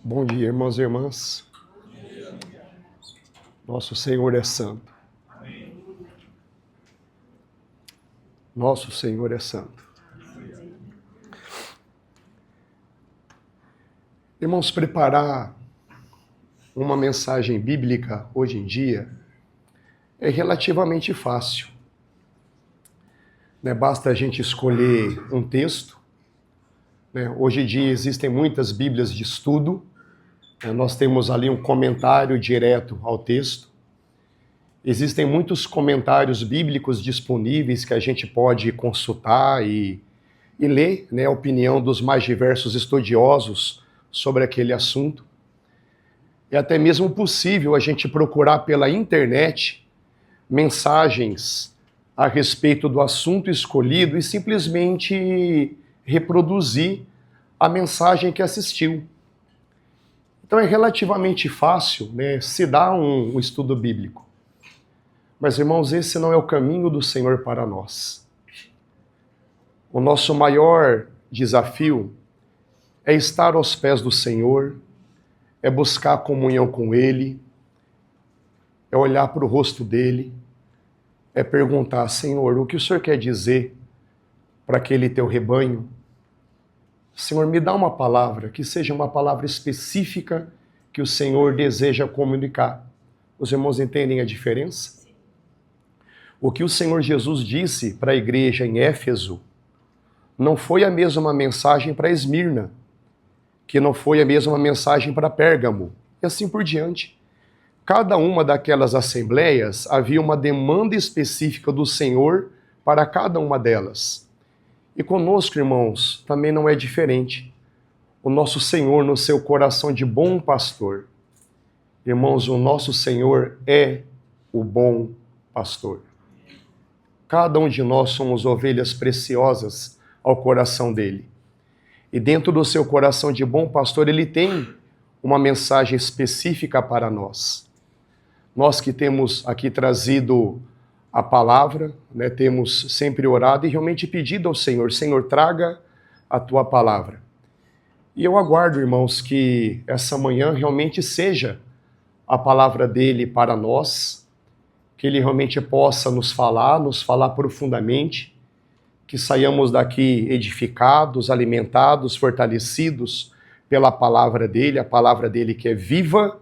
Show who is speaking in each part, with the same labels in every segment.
Speaker 1: Bom dia, irmãos e irmãs. Nosso Senhor é santo. Nosso Senhor é santo. Irmãos, preparar uma mensagem bíblica hoje em dia é relativamente fácil. Basta a gente escolher um texto. Hoje em dia existem muitas bíblias de estudo. Nós temos ali um comentário direto ao texto. Existem muitos comentários bíblicos disponíveis que a gente pode consultar e ler, a opinião dos mais diversos estudiosos sobre aquele assunto. É até mesmo possível a gente procurar pela internet mensagens a respeito do assunto escolhido e simplesmente reproduzir a mensagem que assistiu. Então é relativamente fácil, se dar um estudo bíblico. Mas, irmãos, esse não é o caminho do Senhor para nós. O nosso maior desafio é estar aos pés do Senhor, é buscar comunhão com Ele, é olhar para o rosto dEle, é perguntar: Senhor, o que o Senhor quer dizer para aquele teu rebanho? Senhor, me dá uma palavra, que seja uma palavra específica que o Senhor deseja comunicar. Os irmãos entendem a diferença? O que o Senhor Jesus disse para a igreja em Éfeso não foi a mesma mensagem para Esmirna, que não foi a mesma mensagem para Pérgamo, e assim por diante. Cada uma daquelas assembleias havia uma demanda específica do Senhor para cada uma delas. E conosco, irmãos, também não é diferente. O nosso Senhor, no seu coração de bom pastor, irmãos, o nosso Senhor é o bom pastor. Cada um de nós somos ovelhas preciosas ao coração dele. E dentro do seu coração de bom pastor, ele tem uma mensagem específica para nós. Nós que temos aqui trazido a palavra, temos sempre orado e realmente pedido ao Senhor: Senhor, traga a tua palavra. E eu aguardo, irmãos, que essa manhã realmente seja a palavra dele para nós, que ele realmente possa nos falar profundamente, que saiamos daqui edificados, alimentados, fortalecidos pela palavra dele, a palavra dele que é viva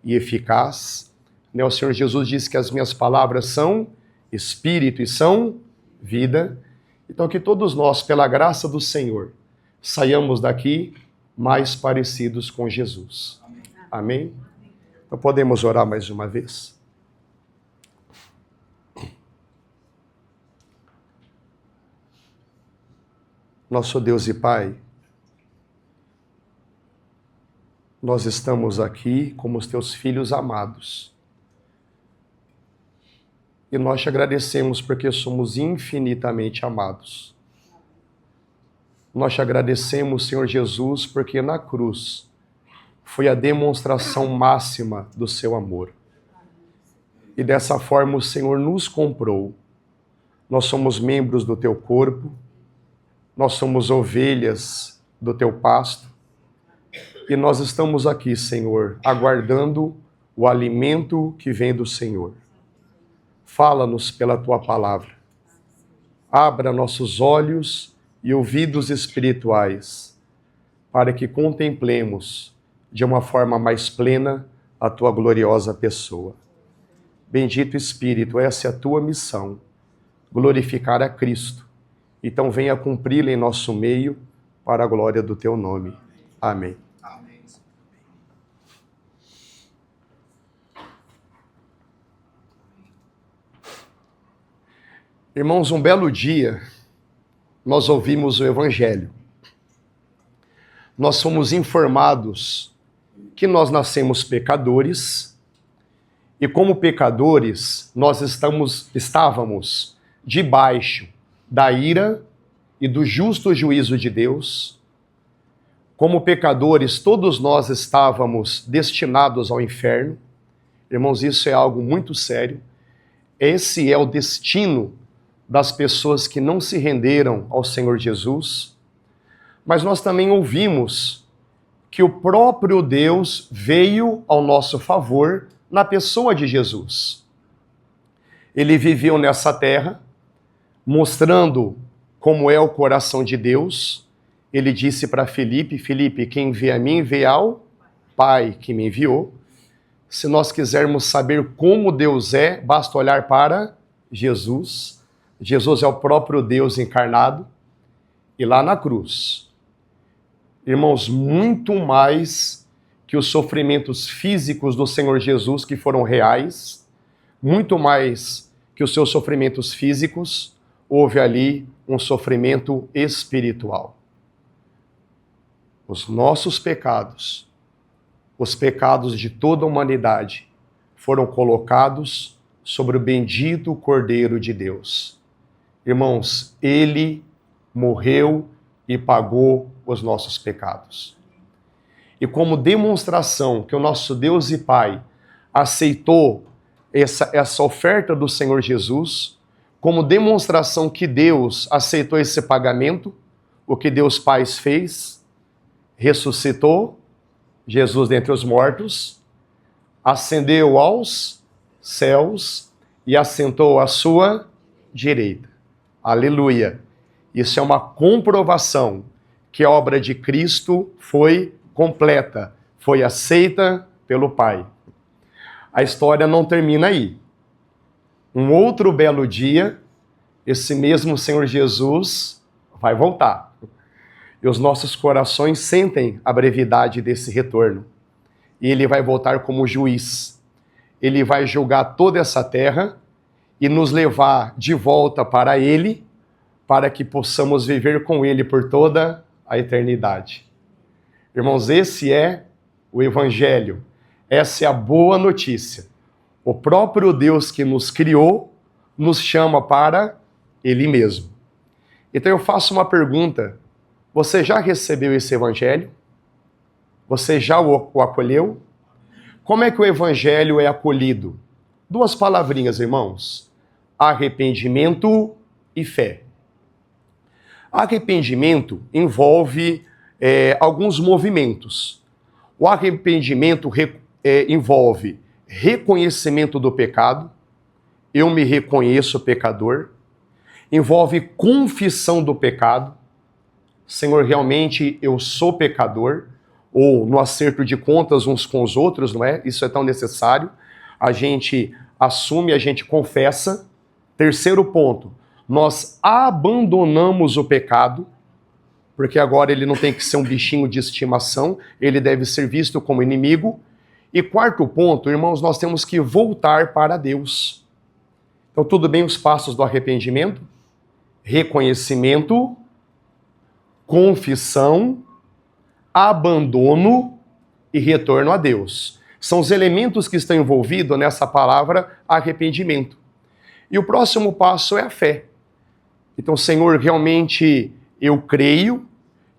Speaker 1: e eficaz. O Senhor Jesus disse que as minhas palavras são espírito e são vida. Então que todos nós, pela graça do Senhor, saiamos daqui mais parecidos com Jesus. Amém? Então podemos orar mais uma vez? Nosso Deus e Pai, nós estamos aqui como os teus filhos amados. E nós te agradecemos porque somos infinitamente amados. Nós te agradecemos, Senhor Jesus, porque na cruz foi a demonstração máxima do seu amor. E dessa forma o Senhor nos comprou. Nós somos membros do teu corpo, nós somos ovelhas do teu pasto. E nós estamos aqui, Senhor, aguardando o alimento que vem do Senhor. Fala-nos pela tua palavra. Abra nossos olhos e ouvidos espirituais, para que contemplemos de uma forma mais plena a tua gloriosa pessoa. Bendito Espírito, essa é a tua missão, glorificar a Cristo. Então venha cumpri-la em nosso meio, para a glória do teu nome. Amém. Irmãos, um belo dia, nós ouvimos o Evangelho. Nós somos informados que nós nascemos pecadores e, como pecadores, nós estávamos debaixo da ira e do justo juízo de Deus. Como pecadores, todos nós estávamos destinados ao inferno. Irmãos, isso é algo muito sério. Esse é o destino das pessoas que não se renderam ao Senhor Jesus. Mas nós também ouvimos que o próprio Deus veio ao nosso favor na pessoa de Jesus. Ele viveu nessa terra, mostrando como é o coração de Deus. Ele disse para Filipe: Filipe, quem vê a mim, vê ao Pai que me enviou. Se nós quisermos saber como Deus é, basta olhar para Jesus. Jesus é o próprio Deus encarnado. E lá na cruz, irmãos, muito mais que os sofrimentos físicos do Senhor Jesus, que foram reais, muito mais que os seus sofrimentos físicos, houve ali um sofrimento espiritual. Os nossos pecados, os pecados de toda a humanidade, foram colocados sobre o bendito Cordeiro de Deus. Irmãos, ele morreu e pagou os nossos pecados. E como demonstração que o nosso Deus e Pai aceitou essa oferta do Senhor Jesus, como demonstração que Deus aceitou esse pagamento, o que Deus Pai fez, ressuscitou Jesus dentre os mortos, ascendeu aos céus e assentou à sua direita. Aleluia! Isso é uma comprovação que a obra de Cristo foi completa, foi aceita pelo Pai. A história não termina aí. Um outro belo dia, esse mesmo Senhor Jesus vai voltar. E os nossos corações sentem a brevidade desse retorno. E ele vai voltar como juiz. Ele vai julgar toda essa terra e nos levar de volta para ele, para que possamos viver com ele por toda a eternidade. Irmãos, esse é o Evangelho. Essa é a boa notícia. O próprio Deus que nos criou nos chama para ele mesmo. Então eu faço uma pergunta. Você já recebeu esse Evangelho? Você já o acolheu? Como é que o Evangelho é acolhido? Duas palavrinhas, irmãos. Arrependimento e fé. Arrependimento envolve alguns movimentos. O arrependimento envolve reconhecimento do pecado. Eu me reconheço pecador. Envolve confissão do pecado. Senhor, realmente eu sou pecador. Ou no acerto de contas uns com os outros, não é? Isso é tão necessário. A gente assume, a gente confessa. Terceiro ponto, nós abandonamos o pecado, porque agora ele não tem que ser um bichinho de estimação, ele deve ser visto como inimigo. E quarto ponto, irmãos, nós temos que voltar para Deus. Então, tudo bem os passos do arrependimento? Reconhecimento, confissão, abandono e retorno a Deus. São os elementos que estão envolvidos nessa palavra arrependimento. E o próximo passo é a fé. Então, Senhor, realmente eu creio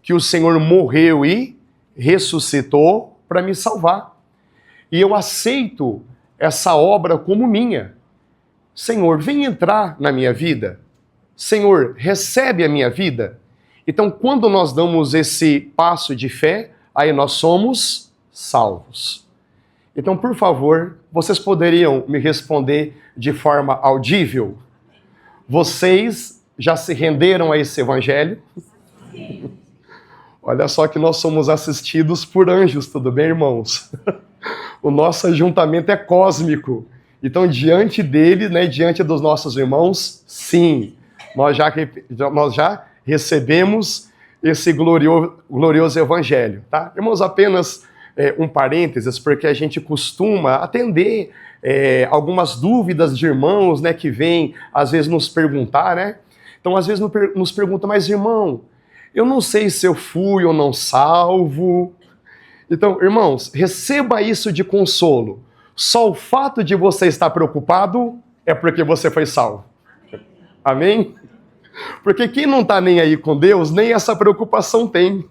Speaker 1: que o Senhor morreu e ressuscitou para me salvar. E eu aceito essa obra como minha. Senhor, vem entrar na minha vida. Senhor, recebe a minha vida. Então, quando nós damos esse passo de fé, aí nós somos salvos. Então, por favor, vocês poderiam me responder de forma audível? Vocês já se renderam a esse evangelho? Sim. Olha só que nós somos assistidos por anjos, tudo bem, irmãos? O nosso ajuntamento é cósmico. Então, diante dele, né, diante dos nossos irmãos, sim, nós já recebemos esse glorioso evangelho, tá? Irmãos, apenas um parênteses, porque a gente costuma atender algumas dúvidas de irmãos, né, que vêm, às vezes, nos perguntar, né? Então, às vezes, nos pergunta, mas irmão, eu não sei se eu fui ou não salvo. Então, irmãos, receba isso de consolo. Só o fato de você estar preocupado é porque você foi salvo. Amém? Porque quem não está nem aí com Deus, nem essa preocupação tem.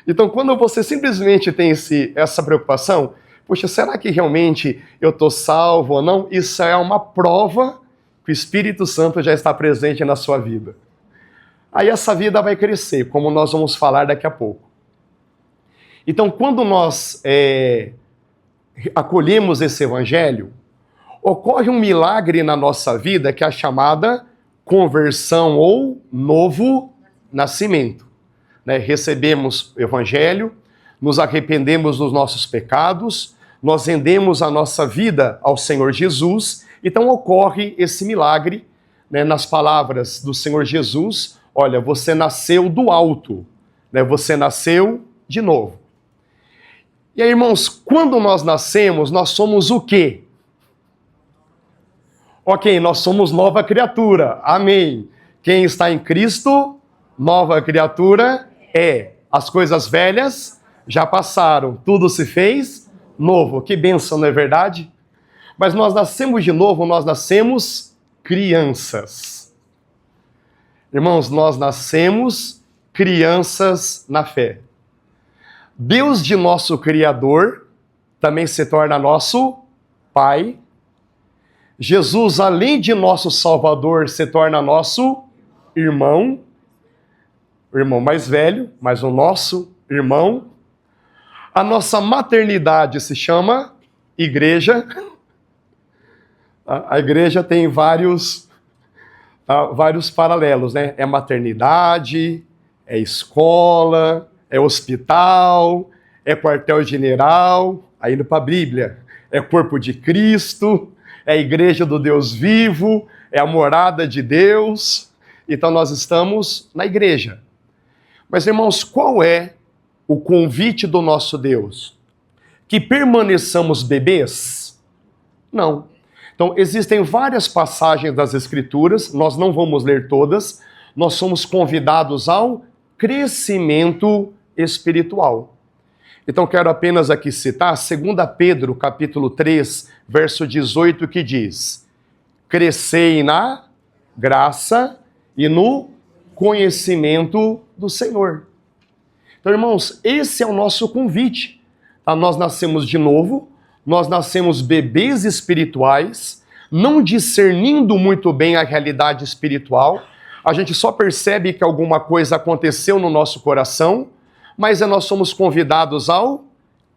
Speaker 1: Então, quando você simplesmente tem essa preocupação, poxa, será que realmente eu estou salvo ou não? Isso é uma prova que o Espírito Santo já está presente na sua vida. Aí essa vida vai crescer, como nós vamos falar daqui a pouco. Então, quando nós acolhemos esse evangelho, ocorre um milagre na nossa vida que é a chamada conversão ou novo nascimento. Né? Recebemos o evangelho, nos arrependemos dos nossos pecados, nós rendemos a nossa vida ao Senhor Jesus, então ocorre esse milagre, né, nas palavras do Senhor Jesus: olha, você nasceu do alto, né, você nasceu de novo. E aí, irmãos, quando nós nascemos, nós somos o quê? Ok, nós somos nova criatura, amém. Quem está em Cristo, nova criatura é. As coisas velhas já passaram, tudo se fez novo. Que bênção, não é verdade? Mas nós nascemos de novo, nós nascemos crianças. Irmãos, nós nascemos crianças na fé. Deus de nosso Criador também se torna nosso Pai. Jesus, além de nosso Salvador, se torna nosso irmão, o irmão mais velho, mas o nosso irmão. A nossa maternidade se chama igreja. A igreja tem vários paralelos, né? É maternidade, é escola, é hospital, é quartel-general, aí indo para a Bíblia, é corpo de Cristo, é a igreja do Deus vivo, é a morada de Deus. Então nós estamos na igreja. Mas, irmãos, qual é o convite do nosso Deus? Que permaneçamos bebês? Não. Então, existem várias passagens das Escrituras, nós não vamos ler todas, nós somos convidados ao crescimento espiritual. Então, quero apenas aqui citar 2 Pedro, capítulo 3, verso 18, que diz: crescei na graça e no conhecimento do Senhor. Então, irmãos, esse é o nosso convite. Tá? Nós nascemos de novo, nós nascemos bebês espirituais, não discernindo muito bem a realidade espiritual. A gente só percebe que alguma coisa aconteceu no nosso coração, mas nós somos convidados ao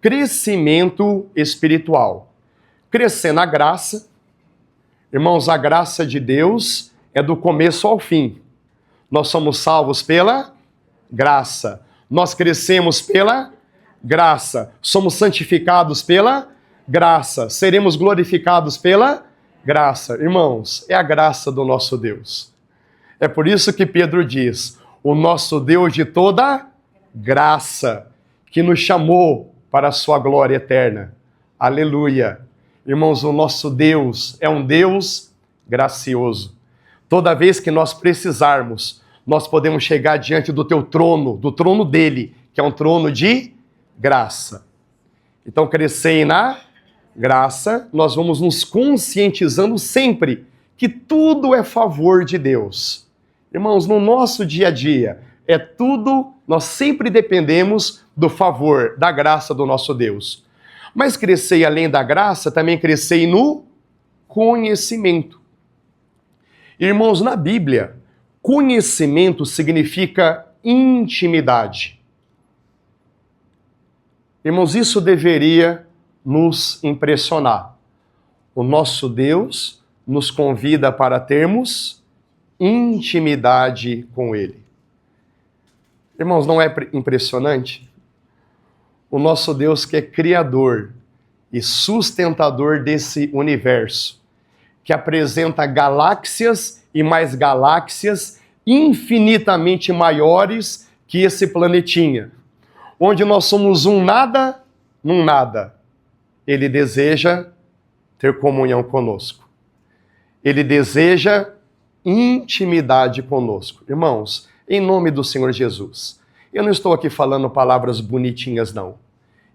Speaker 1: crescimento espiritual. Crescer na graça. Irmãos, a graça de Deus é do começo ao fim. Nós somos salvos pela graça. Nós crescemos pela graça. Somos santificados pela graça. Seremos glorificados pela graça. Irmãos, é a graça do nosso Deus. É por isso que Pedro diz: o nosso Deus de toda graça, que nos chamou para a sua glória eterna. Aleluia. Irmãos, o nosso Deus é um Deus gracioso. Toda vez que nós precisarmos, nós podemos chegar diante do teu trono, do trono dele, que é um trono de graça. Então, crescei na graça, nós vamos nos conscientizando sempre que tudo é favor de Deus. Irmãos, no nosso dia a dia, é tudo, nós sempre dependemos do favor, da graça do nosso Deus. Mas crescei além da graça, também crescei no conhecimento. Irmãos, na Bíblia, conhecimento significa intimidade. Irmãos, isso deveria nos impressionar. O nosso Deus nos convida para termos intimidade com Ele. Irmãos, não é impressionante? O nosso Deus, que é criador e sustentador desse universo, que apresenta galáxias e mais galáxias infinitamente maiores que esse planetinha, onde nós somos um nada num nada. Ele deseja ter comunhão conosco. Ele deseja intimidade conosco. Irmãos, em nome do Senhor Jesus, eu não estou aqui falando palavras bonitinhas, não.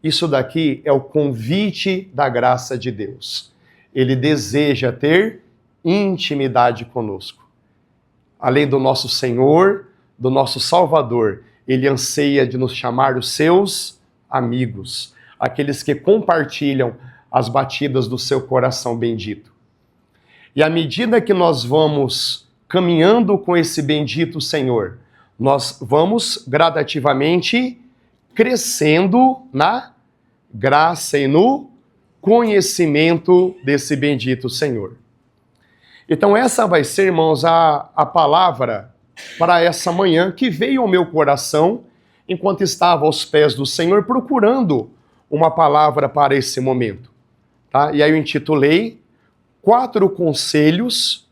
Speaker 1: Isso daqui é o convite da graça de Deus. Ele deseja ter intimidade conosco. Além do nosso Senhor, do nosso Salvador, Ele anseia de nos chamar os seus amigos, aqueles que compartilham as batidas do seu coração bendito. E à medida que nós vamos caminhando com esse bendito Senhor, nós vamos gradativamente crescendo na graça e no conhecimento desse bendito Senhor. Então essa vai ser, irmãos, a palavra para essa manhã que veio ao meu coração enquanto estava aos pés do Senhor procurando uma palavra para esse momento. Tá? E aí eu intitulei 4 conselhos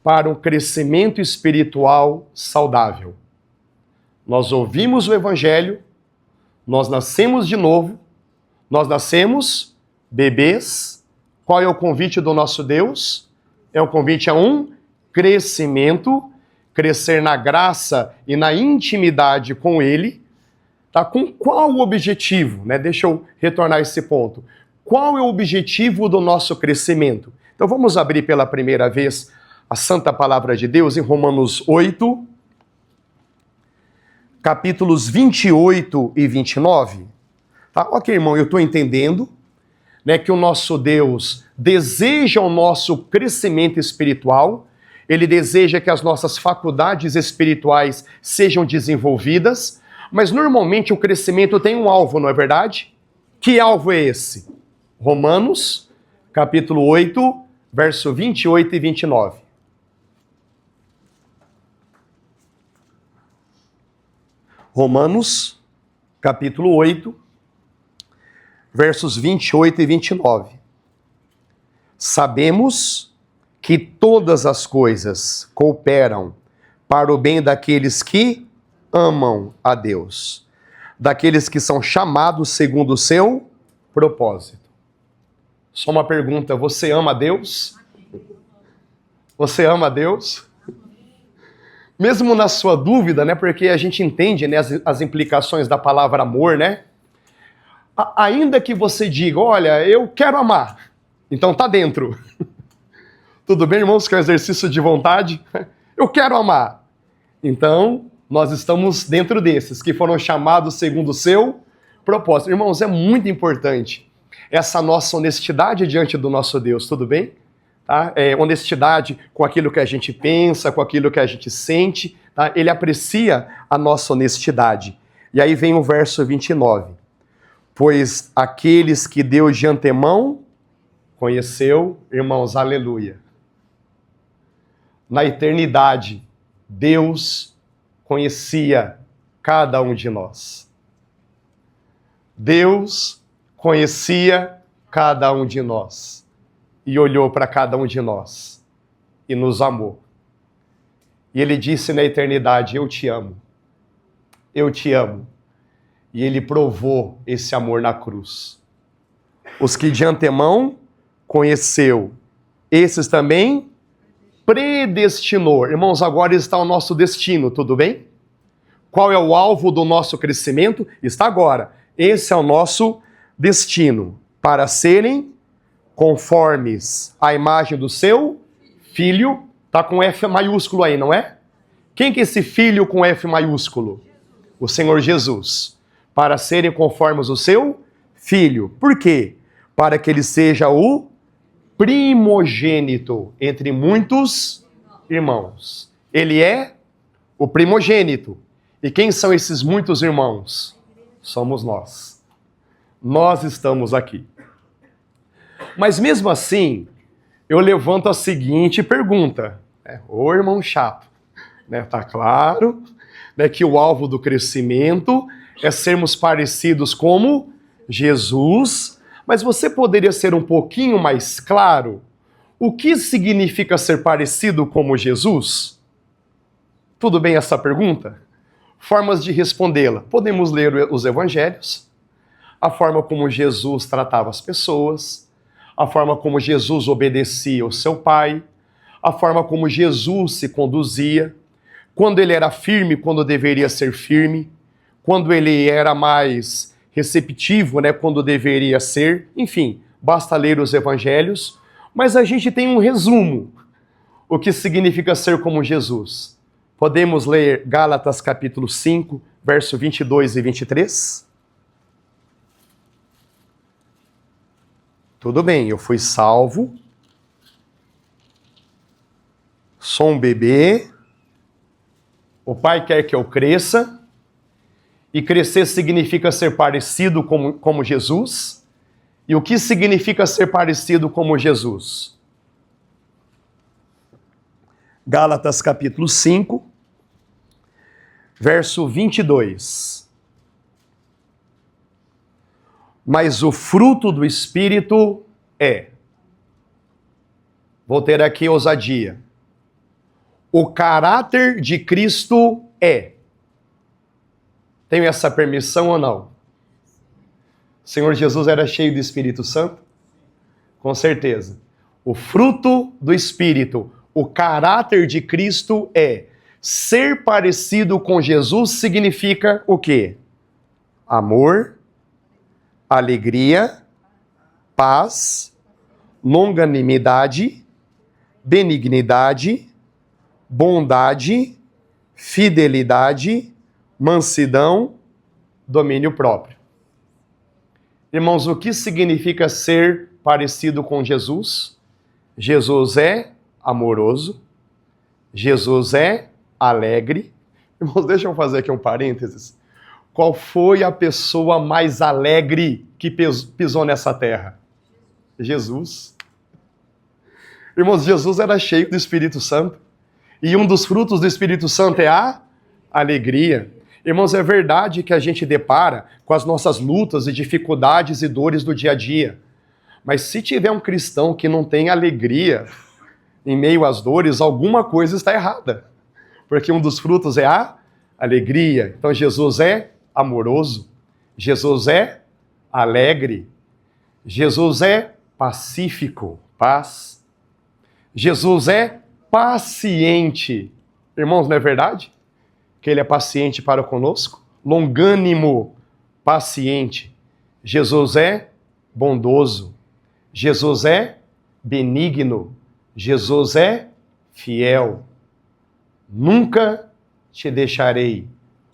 Speaker 1: para um crescimento espiritual saudável. Nós ouvimos o Evangelho, nós nascemos de novo, nós nascemos bebês. Qual é o convite do nosso Deus? É um convite a um crescimento, crescer na graça e na intimidade com Ele. Tá? Com qual o objetivo? Né? Deixa eu retornar a esse ponto. Qual é o objetivo do nosso crescimento? Então vamos abrir pela primeira vez a Santa Palavra de Deus em Romanos 8, capítulos 28 e 29. Tá? Ok, irmão, eu estou entendendo, né, que o nosso Deus deseja o nosso crescimento espiritual, Ele deseja que as nossas faculdades espirituais sejam desenvolvidas, mas normalmente o crescimento tem um alvo, não é verdade? Que alvo é esse? Romanos, capítulo 8, verso 28 e 29. Romanos, capítulo 8, versos 28 e 29. Sabemos que todas as coisas cooperam para o bem daqueles que amam a Deus, daqueles que são chamados segundo o seu propósito. Só uma pergunta, você ama a Deus? Você ama a Deus? Mesmo na sua dúvida, né, porque a gente entende, né, as implicações da palavra amor, né? Ainda que você diga, olha, eu quero amar, então tá dentro. Tudo bem, irmãos, que é um exercício de vontade? Eu quero amar. Então, nós estamos dentro desses, que foram chamados segundo o seu propósito. Irmãos, é muito importante essa nossa honestidade diante do nosso Deus, tudo bem? Tá? Honestidade com aquilo que a gente pensa, com aquilo que a gente sente. Tá? Ele aprecia a nossa honestidade. E aí vem o verso 29. Pois aqueles que Deus de antemão conheceu, irmãos, aleluia. Na eternidade, Deus conhecia cada um de nós. Deus conhecia cada um de nós e olhou para cada um de nós e nos amou. E Ele disse na eternidade, eu te amo, eu te amo. E Ele provou esse amor na cruz. Os que de antemão conheceu, esses também predestinou. Irmãos, agora está o nosso destino, tudo bem? Qual é o alvo do nosso crescimento? Está agora. Esse é o nosso destino, para serem conformes à imagem do seu Filho. Está com F maiúsculo aí, não é? Quem que é esse Filho com F maiúsculo? O Senhor Jesus. Para serem conformes ao seu Filho. Por quê? Para que ele seja o primogênito entre muitos irmãos. Ele é o primogênito. E quem são esses muitos irmãos? Somos nós. Nós estamos aqui. Mas mesmo assim, eu levanto a seguinte pergunta. Ô irmão chato, né? Tá claro, né, que o alvo do crescimento é sermos parecidos como Jesus, mas você poderia ser um pouquinho mais claro? O que significa ser parecido como Jesus? Tudo bem essa pergunta? Formas de respondê-la. Podemos ler os evangelhos, a forma como Jesus tratava as pessoas, a forma como Jesus obedecia ao seu Pai, a forma como Jesus se conduzia, quando ele era firme, quando deveria ser firme, quando ele era mais receptivo, né, quando deveria ser. Enfim, basta ler os evangelhos, mas a gente tem um resumo, o que significa ser como Jesus. Podemos ler Gálatas capítulo 5, verso 22 e 23? Tudo bem, eu fui salvo, sou um bebê, o Pai quer que eu cresça, E crescer significa ser parecido como Jesus. E o que significa ser parecido como Jesus? Gálatas capítulo 5, verso 22. Mas o fruto do Espírito é... Vou ter aqui ousadia. O caráter de Cristo é... Tenho essa permissão ou não? O Senhor Jesus era cheio do Espírito Santo? Com certeza. O fruto do Espírito, o caráter de Cristo é... Ser parecido com Jesus significa o quê? Amor, alegria, paz, longanimidade, benignidade, bondade, fidelidade, mansidão, domínio próprio. Irmãos, o que significa ser parecido com Jesus? Jesus é amoroso, Jesus é alegre. Irmãos, deixa eu fazer aqui um parênteses. Qual foi a pessoa mais alegre que pisou nessa terra? Jesus. Irmãos, Jesus era cheio do Espírito Santo. E um dos frutos do Espírito Santo é a alegria. Irmãos, é verdade que a gente depara com as nossas lutas e dificuldades e dores do dia a dia. Mas se tiver um cristão que não tem alegria em meio às dores, alguma coisa está errada. Porque um dos frutos é a alegria. Então Jesus é amoroso, Jesus é alegre, Jesus é pacífico, paz. Jesus é paciente. Irmãos, não é verdade? Que ele é paciente para conosco? Longânimo, paciente. Jesus é bondoso. Jesus é benigno. Jesus é fiel. Nunca te deixarei,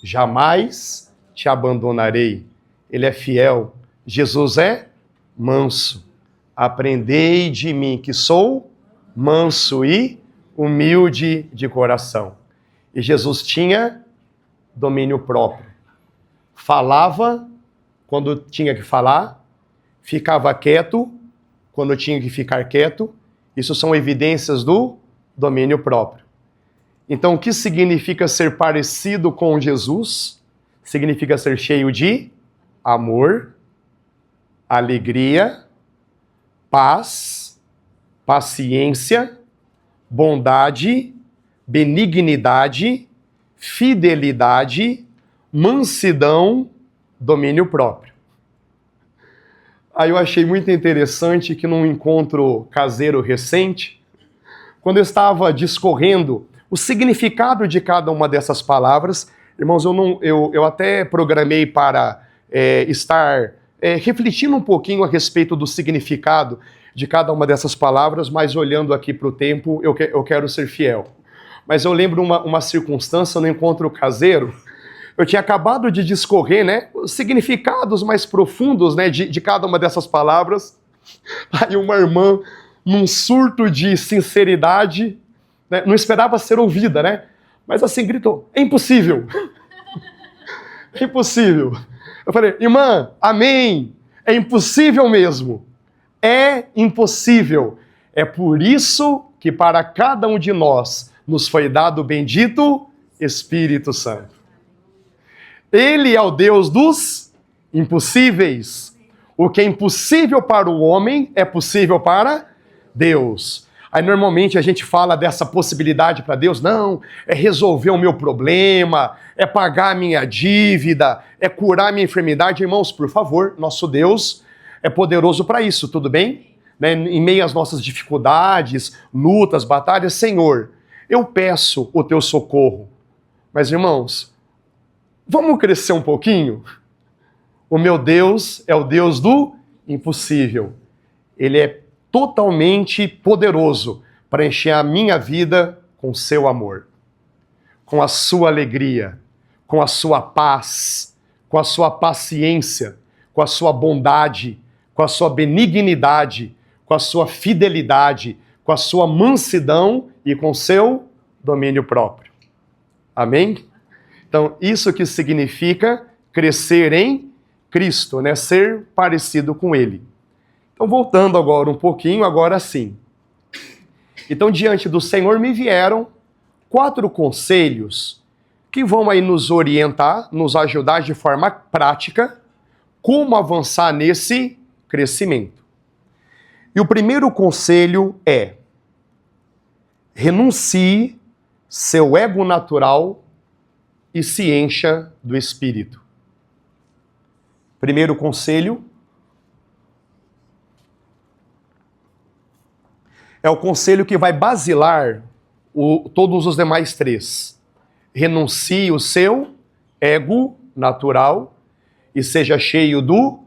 Speaker 1: jamais te abandonarei. Ele é fiel. Jesus é manso. Aprendei de mim, que sou manso e humilde de coração. E Jesus tinha domínio próprio. Falava quando tinha que falar, ficava quieto quando tinha que ficar quieto. Isso são evidências do domínio próprio. Então, o que significa ser parecido com Jesus? Significa ser cheio de amor, alegria, paz, paciência, bondade, benignidade, fidelidade, mansidão, domínio próprio. Aí eu achei muito interessante que num encontro caseiro recente, quando eu estava discorrendo o significado de cada uma dessas palavras, irmãos, eu até programei para estar refletindo um pouquinho a respeito do significado de cada uma dessas palavras, mas olhando aqui para o tempo, eu quero ser fiel. Mas eu lembro uma circunstância no encontro caseiro. Eu tinha acabado de discorrer, né, os significados mais profundos, né, de cada uma dessas palavras. Aí uma irmã, num surto de sinceridade, né, não esperava ser ouvida, né? Mas assim gritou: é impossível. É impossível. Eu falei: irmã, amém. É impossível mesmo. É impossível. É por isso que para cada um de nós nos foi dado o bendito Espírito Santo. Ele é o Deus dos impossíveis. O que é impossível para o homem é possível para Deus. Aí normalmente a gente fala dessa possibilidade para Deus. Não, é resolver o meu problema, é pagar a minha dívida, é curar a minha enfermidade. Irmãos, por favor, nosso Deus é poderoso para isso, tudo bem? Né? Em meio às nossas dificuldades, lutas, batalhas, Senhor, eu peço o teu socorro. Mas irmãos, vamos crescer um pouquinho? O meu Deus é o Deus do impossível. Ele é totalmente poderoso para encher a minha vida com seu amor, com a sua alegria, com a sua paz, com a sua paciência, com a sua bondade, com a sua benignidade, com a sua fidelidade, com a sua mansidão e com seu domínio próprio. Amém? Então, isso que significa crescer em Cristo, né? Ser parecido com Ele. Então, voltando agora um pouquinho, agora sim. Então, diante do Senhor me vieram 4 conselhos que vão aí nos orientar, nos ajudar de forma prática, como avançar nesse crescimento. E o primeiro conselho é: renuncie seu ego natural e se encha do Espírito. Primeiro conselho é o conselho que vai basilar todos os demais 3. Renuncie o seu ego natural e seja cheio do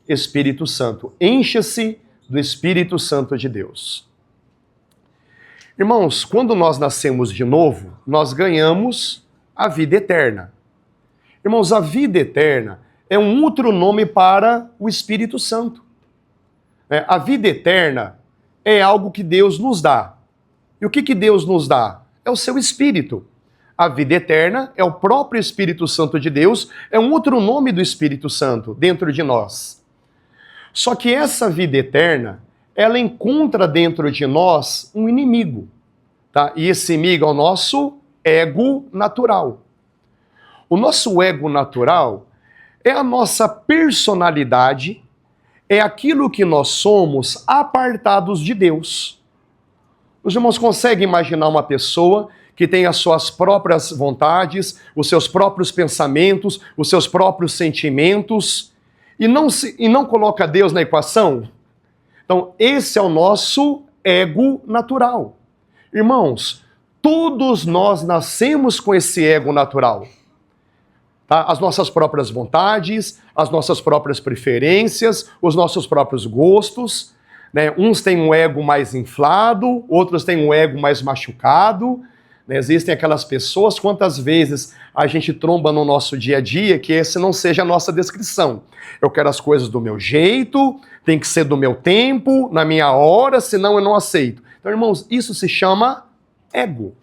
Speaker 1: Espírito Santo. Encha-se do Espírito Santo de Deus. Irmãos, quando nós nascemos de novo, nós ganhamos a vida eterna. Irmãos, a vida eterna é um outro nome para o Espírito Santo. A vida eterna é algo que Deus nos dá. E o que Deus nos dá? É o seu Espírito. A vida eterna é o próprio Espírito Santo de Deus, é um outro nome do Espírito Santo dentro de nós. Só que essa vida eterna, ela encontra dentro de nós um inimigo, tá? E esse inimigo é o nosso ego natural. O nosso ego natural é a nossa personalidade, é aquilo que nós somos apartados de Deus. Os irmãos conseguem imaginar uma pessoa que tem as suas próprias vontades, os seus próprios pensamentos, os seus próprios sentimentos, e não coloca Deus na equação? Então, esse é o nosso ego natural. Irmãos, todos nós nascemos com esse ego natural. Tá? As nossas próprias vontades, as nossas próprias preferências, os nossos próprios gostos. Né? Uns têm um ego mais inflado, outros têm um ego mais machucado. Né? Existem aquelas pessoas, quantas vezes a gente tromba no nosso dia a dia, que esse não seja a nossa descrição. Eu quero as coisas do meu jeito, tem que ser do meu tempo, na minha hora, senão eu não aceito. Então, irmãos, isso se chama ego.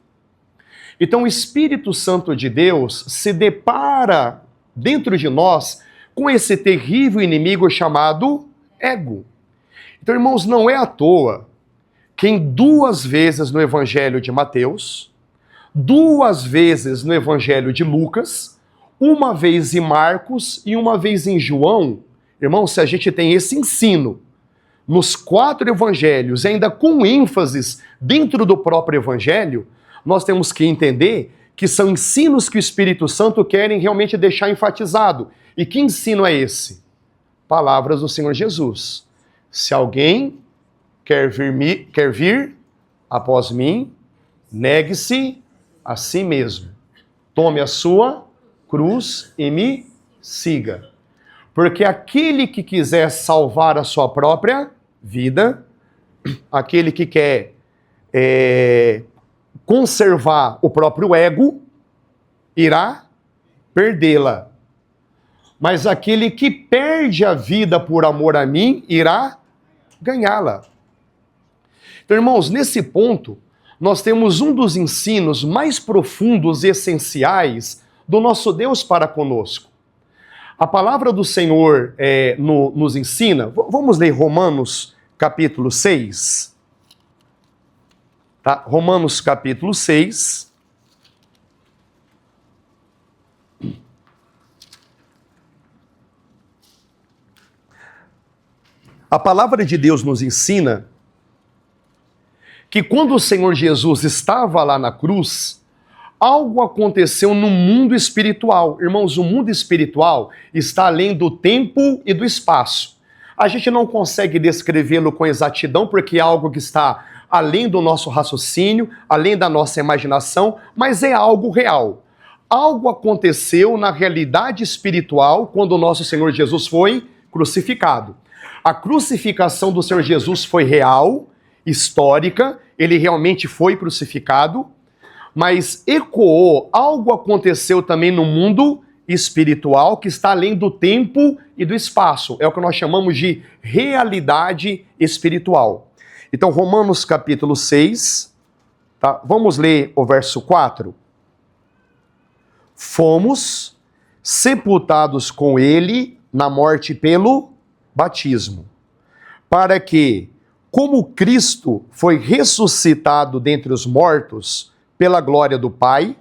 Speaker 1: Então, o Espírito Santo de Deus se depara dentro de nós com esse terrível inimigo chamado ego. Então, irmãos, não é à toa que em 2 vezes no Evangelho de Mateus, 2 vezes no Evangelho de Lucas, 1 vez em Marcos e 1 vez em João, irmãos, se a gente tem esse ensino nos 4 evangelhos, ainda com ênfases dentro do próprio evangelho, nós temos que entender que são ensinos que o Espírito Santo querem realmente deixar enfatizado. E que ensino é esse? Palavras do Senhor Jesus. Se alguém quer vir após mim, negue-se a si mesmo. Tome a sua cruz e me siga. Porque aquele que quiser salvar a sua própria vida, aquele que quer conservar o próprio ego, irá perdê-la. Mas aquele que perde a vida por amor a mim, irá ganhá-la. Então, irmãos, nesse ponto, nós temos um dos ensinos mais profundos e essenciais do nosso Deus para conosco. A palavra do Senhor nos ensina, vamos ler Romanos capítulo 6. Tá? Romanos capítulo 6. A palavra de Deus nos ensina que quando o Senhor Jesus estava lá na cruz, algo aconteceu no mundo espiritual. Irmãos, o mundo espiritual está além do tempo e do espaço. A gente não consegue descrevê-lo com exatidão porque é algo que está além do nosso raciocínio, além da nossa imaginação, mas é algo real. Algo aconteceu na realidade espiritual quando o nosso Senhor Jesus foi crucificado. A crucificação do Senhor Jesus foi real, histórica, ele realmente foi crucificado, mas ecoou, algo aconteceu também no mundo espiritual que está além do tempo e do espaço. É o que nós chamamos de realidade espiritual. Então, Romanos capítulo 6, tá? Vamos ler o verso 4. Fomos sepultados com ele na morte pelo batismo, para que, como Cristo foi ressuscitado dentre os mortos pela glória do Pai,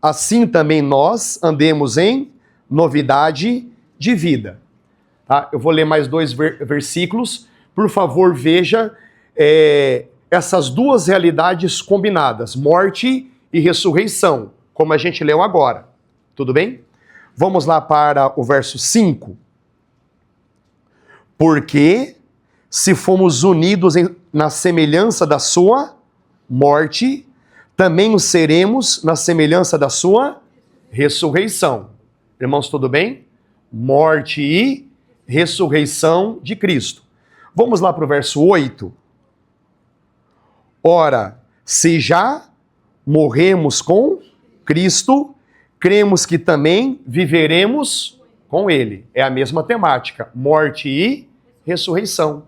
Speaker 1: assim também nós andemos em novidade de vida. Tá? Eu vou ler mais 2 versículos. Por favor, veja essas duas realidades combinadas, morte e ressurreição, como a gente leu agora. Tudo bem? Vamos lá para o verso 5. Porque, se fomos unidos na semelhança da sua morte, também o seremos na semelhança da sua ressurreição. Irmãos, tudo bem? Morte e ressurreição de Cristo. Vamos lá para o verso 8. Ora, se já morremos com Cristo, cremos que também viveremos com Ele. É a mesma temática, morte e ressurreição.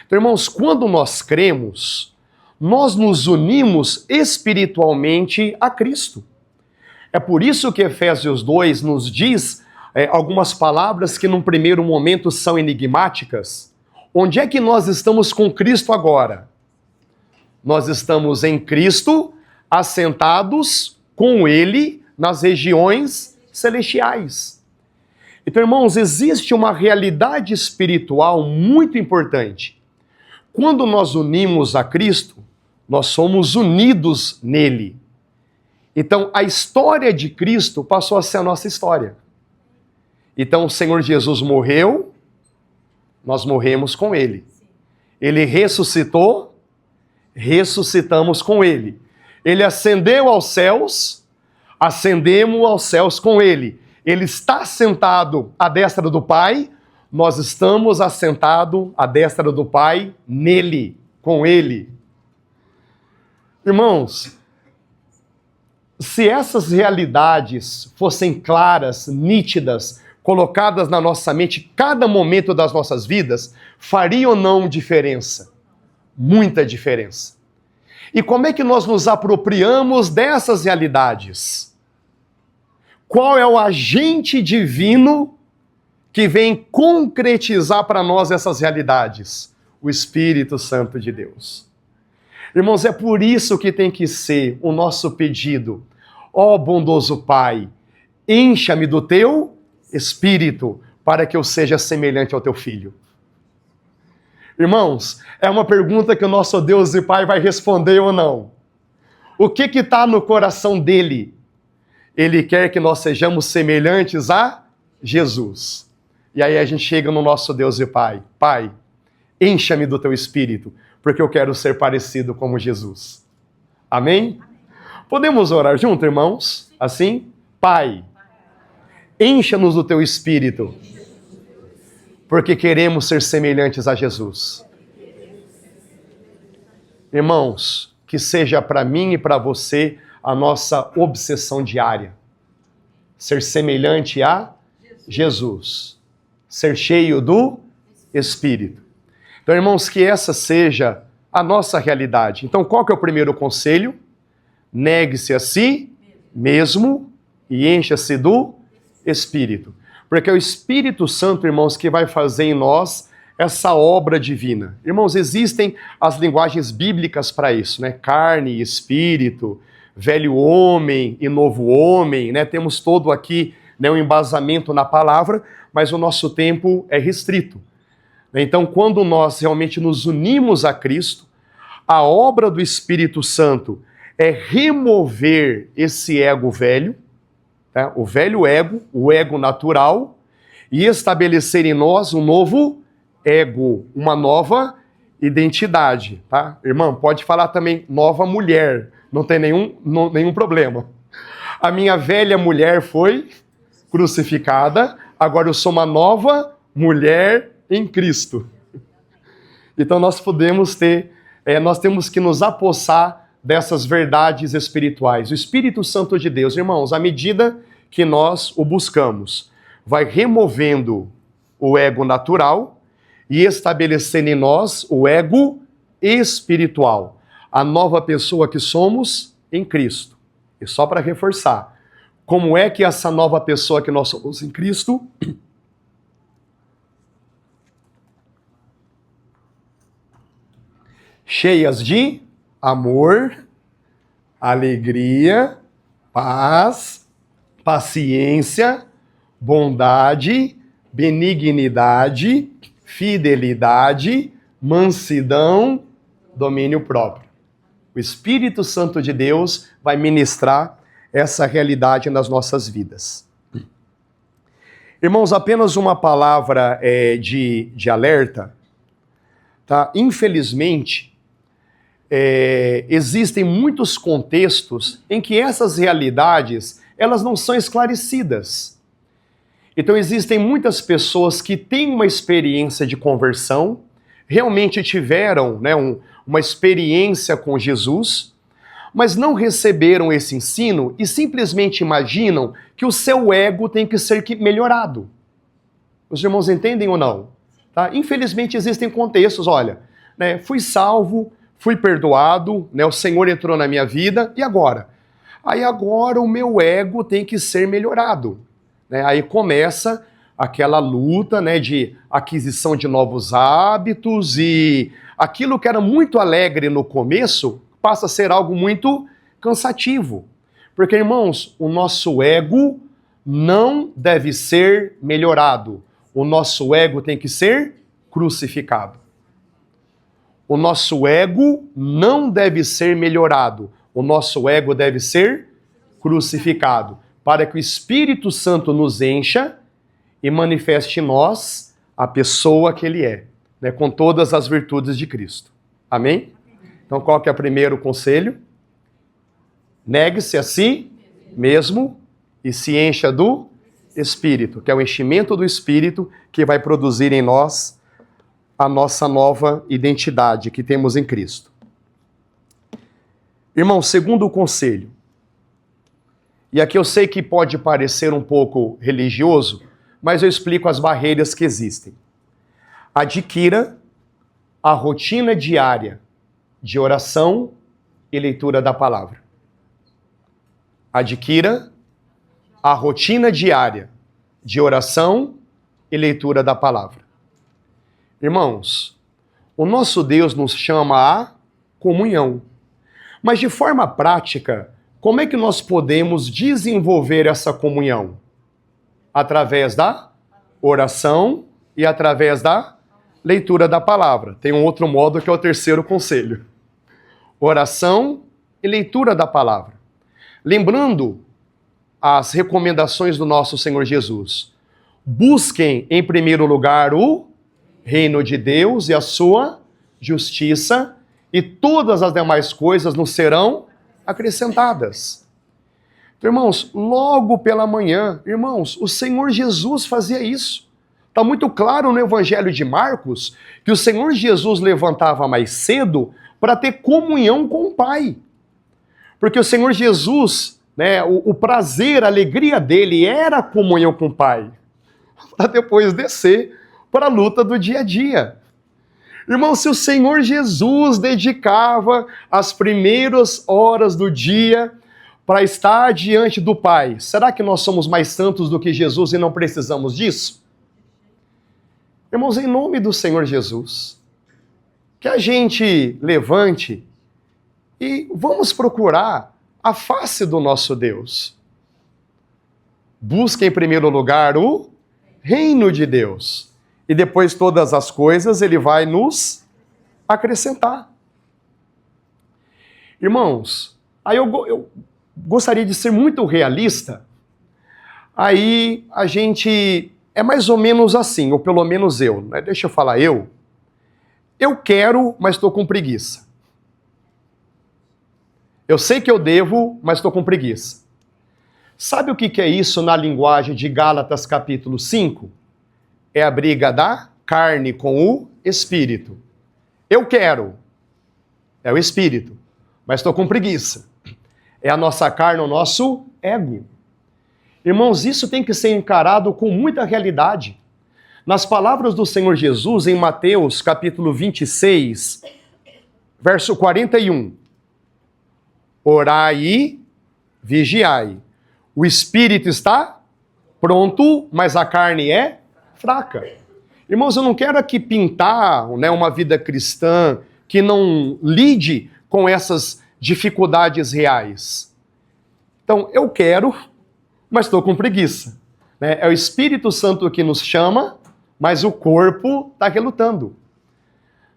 Speaker 1: Então, irmãos, quando nós cremos, nós nos unimos espiritualmente a Cristo. É por isso que Efésios 2 nos diz algumas palavras que num primeiro momento são enigmáticas. Onde é que nós estamos com Cristo agora? Nós estamos em Cristo, assentados com Ele nas regiões celestiais. Então, irmãos, existe uma realidade espiritual muito importante. Quando nós unimos a Cristo, nós somos unidos nele. Então, a história de Cristo passou a ser a nossa história. Então, o Senhor Jesus morreu, nós morremos com Ele. Ele ressuscitou, ressuscitamos com Ele. Ele ascendeu aos céus, ascendemos aos céus com Ele. Ele está sentado à destra do Pai, nós estamos assentados à destra do Pai nele, com Ele. Irmãos, se essas realidades fossem claras, nítidas, colocadas na nossa mente cada momento das nossas vidas, faria ou não diferença? Muita diferença. E como é que nós nos apropriamos dessas realidades? Qual é o agente divino que vem concretizar para nós essas realidades? O Espírito Santo de Deus. Irmãos, é por isso que tem que ser o nosso pedido. Ó bondoso Pai, encha-me do teu Espírito para que eu seja semelhante ao teu Filho. Irmãos, é uma pergunta que o nosso Deus e Pai vai responder ou não. O que está no coração dele? Ele quer que nós sejamos semelhantes a Jesus. E aí a gente chega no nosso Deus e Pai. Pai, encha-me do teu Espírito, porque eu quero ser parecido como Jesus. Amém? Podemos orar junto, irmãos? Assim? Pai, encha-nos do teu Espírito, porque queremos ser semelhantes a Jesus. Irmãos, que seja para mim e para você a nossa obsessão diária. Ser semelhante a Jesus. Ser cheio do Espírito. Então, irmãos, que essa seja a nossa realidade. Então, qual que é o primeiro conselho? Negue-se a si mesmo e encha-se do Espírito. Porque é o Espírito Santo, irmãos, que vai fazer em nós essa obra divina. Irmãos, existem as linguagens bíblicas para isso, né? Carne e espírito, velho homem e novo homem, né? Temos todo aqui, né, um embasamento na palavra, mas o nosso tempo é restrito. Então, quando nós realmente nos unimos a Cristo, a obra do Espírito Santo é remover esse ego velho, tá? O velho ego, o ego natural, e estabelecer em nós um novo ego, uma nova identidade. Tá? Irmã, pode falar também nova mulher, não tem nenhum problema. A minha velha mulher foi crucificada, agora eu sou uma nova mulher em Cristo. Então nós podemos nós temos que nos apossar dessas verdades espirituais. O Espírito Santo de Deus, irmãos, à medida que nós o buscamos, vai removendo o ego natural e estabelecendo em nós o ego espiritual, a nova pessoa que somos em Cristo. E só para reforçar, como é que essa nova pessoa que nós somos em Cristo cheias de amor, alegria, paz, paciência, bondade, benignidade, fidelidade, mansidão, domínio próprio. O Espírito Santo de Deus vai ministrar essa realidade nas nossas vidas. Irmãos, apenas uma palavra de alerta. Tá? Infelizmente, existem muitos contextos em que essas realidades elas não são esclarecidas. Então existem muitas pessoas que têm uma experiência de conversão, realmente tiveram, né, uma experiência com Jesus, mas não receberam esse ensino e simplesmente imaginam que o seu ego tem que ser melhorado. Os irmãos entendem ou não? Tá? Infelizmente existem contextos, olha, né, fui salvo, fui perdoado, né, o Senhor entrou na minha vida, e agora? Aí agora o meu ego tem que ser melhorado. Né? Aí começa aquela luta, né, de aquisição de novos hábitos, e aquilo que era muito alegre no começo passa a ser algo muito cansativo. Porque, irmãos, o nosso ego não deve ser melhorado. O nosso ego tem que ser crucificado. O nosso ego não deve ser melhorado. O nosso ego deve ser crucificado, para que o Espírito Santo nos encha e manifeste em nós a pessoa que Ele é, né, com todas as virtudes de Cristo. Amém? Então, qual que é o primeiro conselho? Negue-se a si mesmo e se encha do Espírito, que é o enchimento do Espírito que vai produzir em nós a nossa nova identidade que temos em Cristo. Irmão, segundo o conselho, e aqui eu sei que pode parecer um pouco religioso, mas eu explico as barreiras que existem. Adquira a rotina diária de oração e leitura da palavra. Adquira a rotina diária de oração e leitura da palavra. Irmãos, o nosso Deus nos chama à comunhão. Mas de forma prática, como é que nós podemos desenvolver essa comunhão? Através da oração e através da leitura da palavra. Tem um outro modo que é o terceiro conselho. Oração e leitura da palavra. Lembrando as recomendações do nosso Senhor Jesus. Busquem em primeiro lugar o reino de Deus e a sua justiça, e todas as demais coisas nos serão acrescentadas. Então, irmãos, logo pela manhã, irmãos, o Senhor Jesus fazia isso. Está muito claro no Evangelho de Marcos que o Senhor Jesus levantava mais cedo para ter comunhão com o Pai. Porque o Senhor Jesus, né, o prazer, a alegria dele era a comunhão com o Pai. Para depois descer para a luta do dia a dia. Irmão, se o Senhor Jesus dedicava as primeiras horas do dia para estar diante do Pai, será que nós somos mais santos do que Jesus e não precisamos disso? Irmãos, em nome do Senhor Jesus, que a gente levante e vamos procurar a face do nosso Deus. Busque em primeiro lugar o reino de Deus. E depois todas as coisas Ele vai nos acrescentar. Irmãos, aí eu gostaria de ser muito realista. Aí a gente é mais ou menos assim, ou pelo menos eu, né? Deixa eu falar eu. Eu quero, mas estou com preguiça. Eu sei que eu devo, mas estou com preguiça. Sabe o que é isso na linguagem de Gálatas capítulo 5? É a briga da carne com o espírito. Eu quero, é o espírito, mas estou com preguiça. É a nossa carne, o nosso ego. Irmãos, isso tem que ser encarado com muita realidade. Nas palavras do Senhor Jesus, em Mateus capítulo 26, verso 41. Orai e vigiai. O espírito está pronto, mas a carne é fraca. Irmãos, eu não quero aqui pintar, né, uma vida cristã que não lide com essas dificuldades reais. Então, eu quero, mas estou com preguiça. Né? É o Espírito Santo que nos chama, mas o corpo está relutando.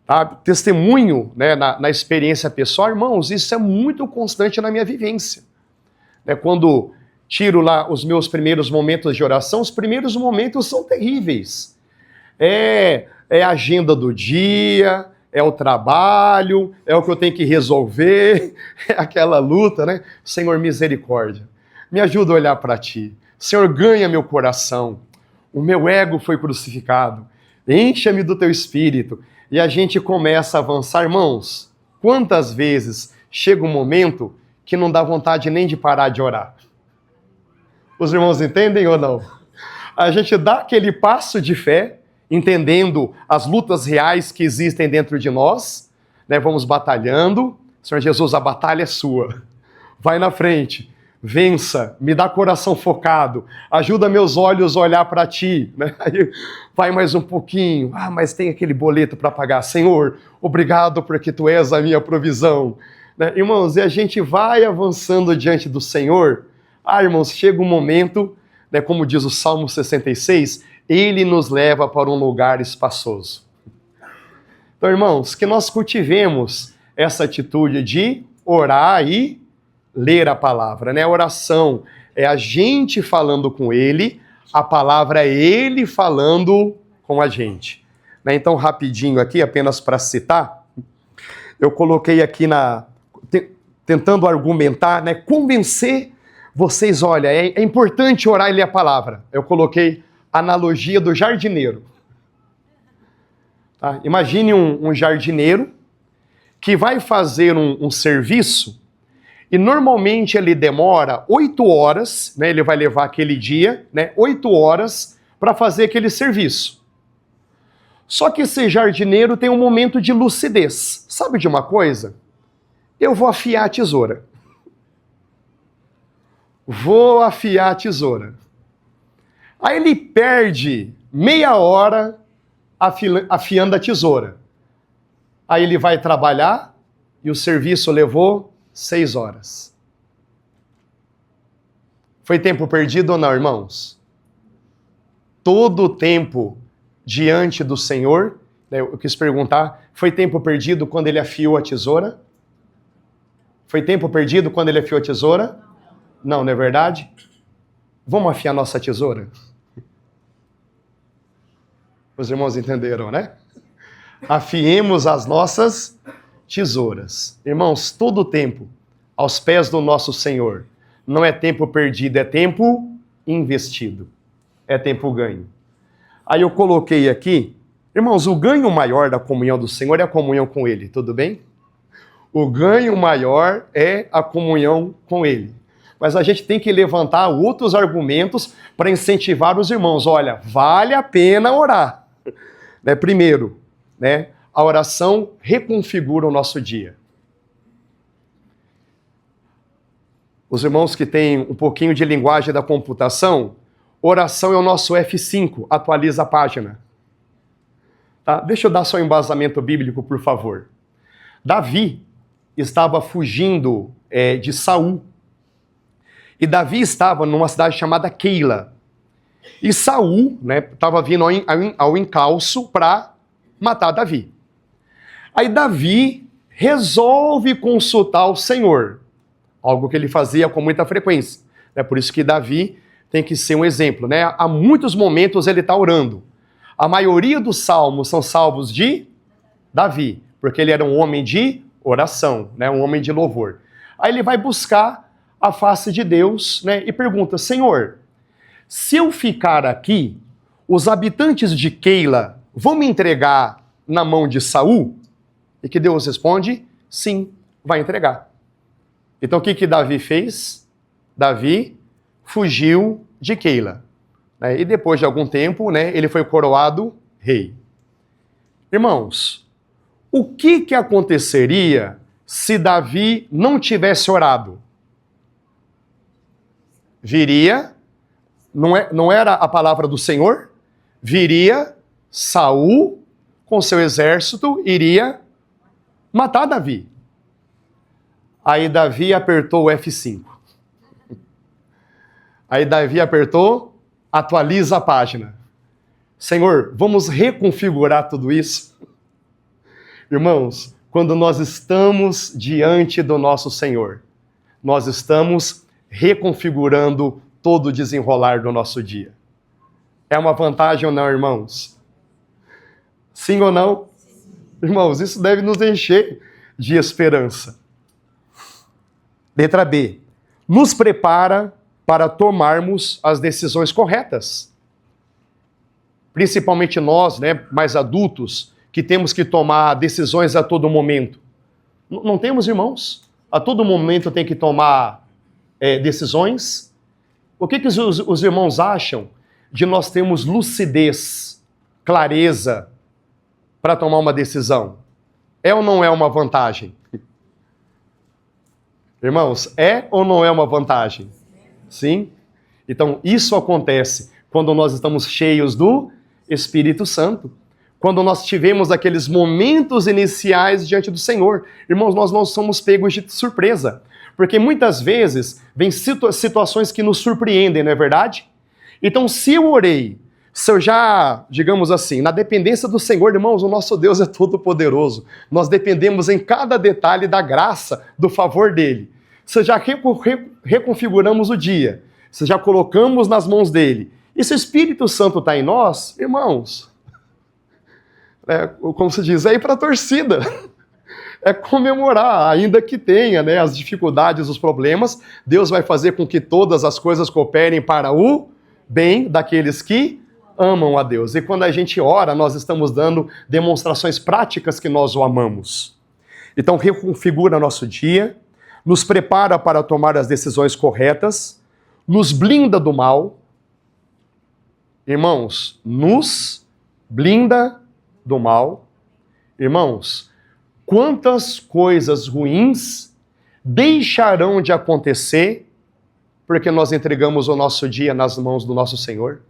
Speaker 1: Tá? Testemunho, né, na experiência pessoal, irmãos, isso é muito constante na minha vivência. Né? Quando tiro lá os meus primeiros momentos de oração, os primeiros momentos são terríveis. É a agenda do dia, é o trabalho, é o que eu tenho que resolver, é aquela luta, né? Senhor, misericórdia, me ajuda a olhar para Ti. Senhor, ganha meu coração. O meu ego foi crucificado. Encha-me do Teu Espírito. E a gente começa a avançar. Irmãos, quantas vezes chega um momento que não dá vontade nem de parar de orar? Os irmãos entendem ou não? A gente dá aquele passo de fé, entendendo as lutas reais que existem dentro de nós, né? Vamos batalhando. Senhor Jesus, a batalha é sua. Vai na frente, vença, me dá coração focado, ajuda meus olhos a olhar para Ti. Né? Aí vai mais um pouquinho. Mas tem aquele boleto para pagar. Senhor, obrigado porque Tu és a minha provisão. Né? Irmãos, e a gente vai avançando diante do Senhor. Irmãos, chega um momento, né, como diz o Salmo 66, Ele nos leva para um lugar espaçoso. Então, irmãos, que nós cultivemos essa atitude de orar e ler a palavra, né? A oração é a gente falando com Ele, a palavra é Ele falando com a gente. Né? Então, rapidinho aqui, apenas para citar, eu coloquei aqui tentando argumentar, né, convencer vocês, olha, é importante orar e ler a palavra. Eu coloquei a analogia do jardineiro. Tá? Imagine um jardineiro que vai fazer um serviço e normalmente ele demora 8 horas, né, ele vai levar aquele dia, né, 8 horas para fazer aquele serviço. Só que esse jardineiro tem um momento de lucidez. Sabe de uma coisa? Eu vou afiar a tesoura. Vou afiar a tesoura. Aí ele perde meia hora afiando a tesoura. Aí ele vai trabalhar e o serviço levou 6 horas. Foi tempo perdido ou não, irmãos? Todo o tempo diante do Senhor, né, eu quis perguntar, foi tempo perdido quando ele afiou a tesoura? Foi tempo perdido quando ele afiou a tesoura? Não, não é verdade? Vamos afiar nossa tesoura? Os irmãos entenderam, né? Afiemos as nossas tesouras. Irmãos, todo o tempo aos pés do nosso Senhor. Não é tempo perdido, é tempo investido. É tempo ganho. Aí eu coloquei aqui, irmãos, o ganho maior da comunhão do Senhor é a comunhão com Ele, tudo bem? O ganho maior é a comunhão com Ele. Mas a gente tem que levantar outros argumentos para incentivar os irmãos. Olha, vale a pena orar. Né? Primeiro, né, a oração reconfigura o nosso dia. Os irmãos que têm um pouquinho de linguagem da computação, oração é o nosso F5, atualiza a página. Tá? Deixa eu dar só um embasamento bíblico, por favor. Davi estava fugindo de Saul. E Davi estava numa cidade chamada Keila. E Saul, né, estava vindo ao encalço para matar Davi. Aí Davi resolve consultar o Senhor. Algo que ele fazia com muita frequência. É por isso que Davi tem que ser um exemplo. Né? Há muitos momentos ele está orando. A maioria dos salmos são salmos de Davi, porque ele era um homem de oração, né? Um homem de louvor. Aí ele vai buscar a face de Deus, né? E pergunta, Senhor, se eu ficar aqui, os habitantes de Keila vão me entregar na mão de Saul? E que Deus responde, sim, vai entregar. Então o que Davi fez? Davi fugiu de Keila. Né? E depois de algum tempo, né, ele foi coroado rei. Irmãos, o que aconteceria se Davi não tivesse orado? viria, não era a palavra do Senhor? Viria Saul com seu exército, iria matar Davi. Aí Davi apertou o F5. Aí Davi apertou, atualiza a página. Senhor, vamos reconfigurar tudo isso? Irmãos, quando nós estamos diante do nosso Senhor, nós estamos reconfigurando todo o desenrolar do nosso dia. É uma vantagem ou não, irmãos? Sim ou não? Irmãos, isso deve nos encher de esperança. Letra B. Nos prepara para tomarmos as decisões corretas. Principalmente nós, né, mais adultos, que temos que tomar decisões a todo momento. Não temos, irmãos? A todo momento tem que tomar decisões. O que os irmãos acham de nós termos lucidez, clareza para tomar uma decisão? É ou não é uma vantagem? Irmãos, é ou não é uma vantagem? Sim? Então, isso acontece quando nós estamos cheios do Espírito Santo. Quando nós tivemos aqueles momentos iniciais diante do Senhor. Irmãos, nós não somos pegos de surpresa. Porque muitas vezes vem situações que nos surpreendem, não é verdade? Então, se eu orei, se eu já, digamos assim, na dependência do Senhor, irmãos, o nosso Deus é todo poderoso. Nós dependemos em cada detalhe da graça, do favor dele. Se já reconfiguramos o dia, se já colocamos nas mãos dele, e se o Espírito Santo está em nós, irmãos, como se diz, é ir para a torcida. É comemorar, ainda que tenha, né, as dificuldades, os problemas, Deus vai fazer com que todas as coisas cooperem para o bem daqueles que amam a Deus. E quando a gente ora, nós estamos dando demonstrações práticas que nós o amamos. Então, reconfigura nosso dia, nos prepara para tomar as decisões corretas, nos blinda do mal. Irmãos, nos blinda do mal. Irmãos, quantas coisas ruins deixarão de acontecer porque nós entregamos o nosso dia nas mãos do nosso Senhor?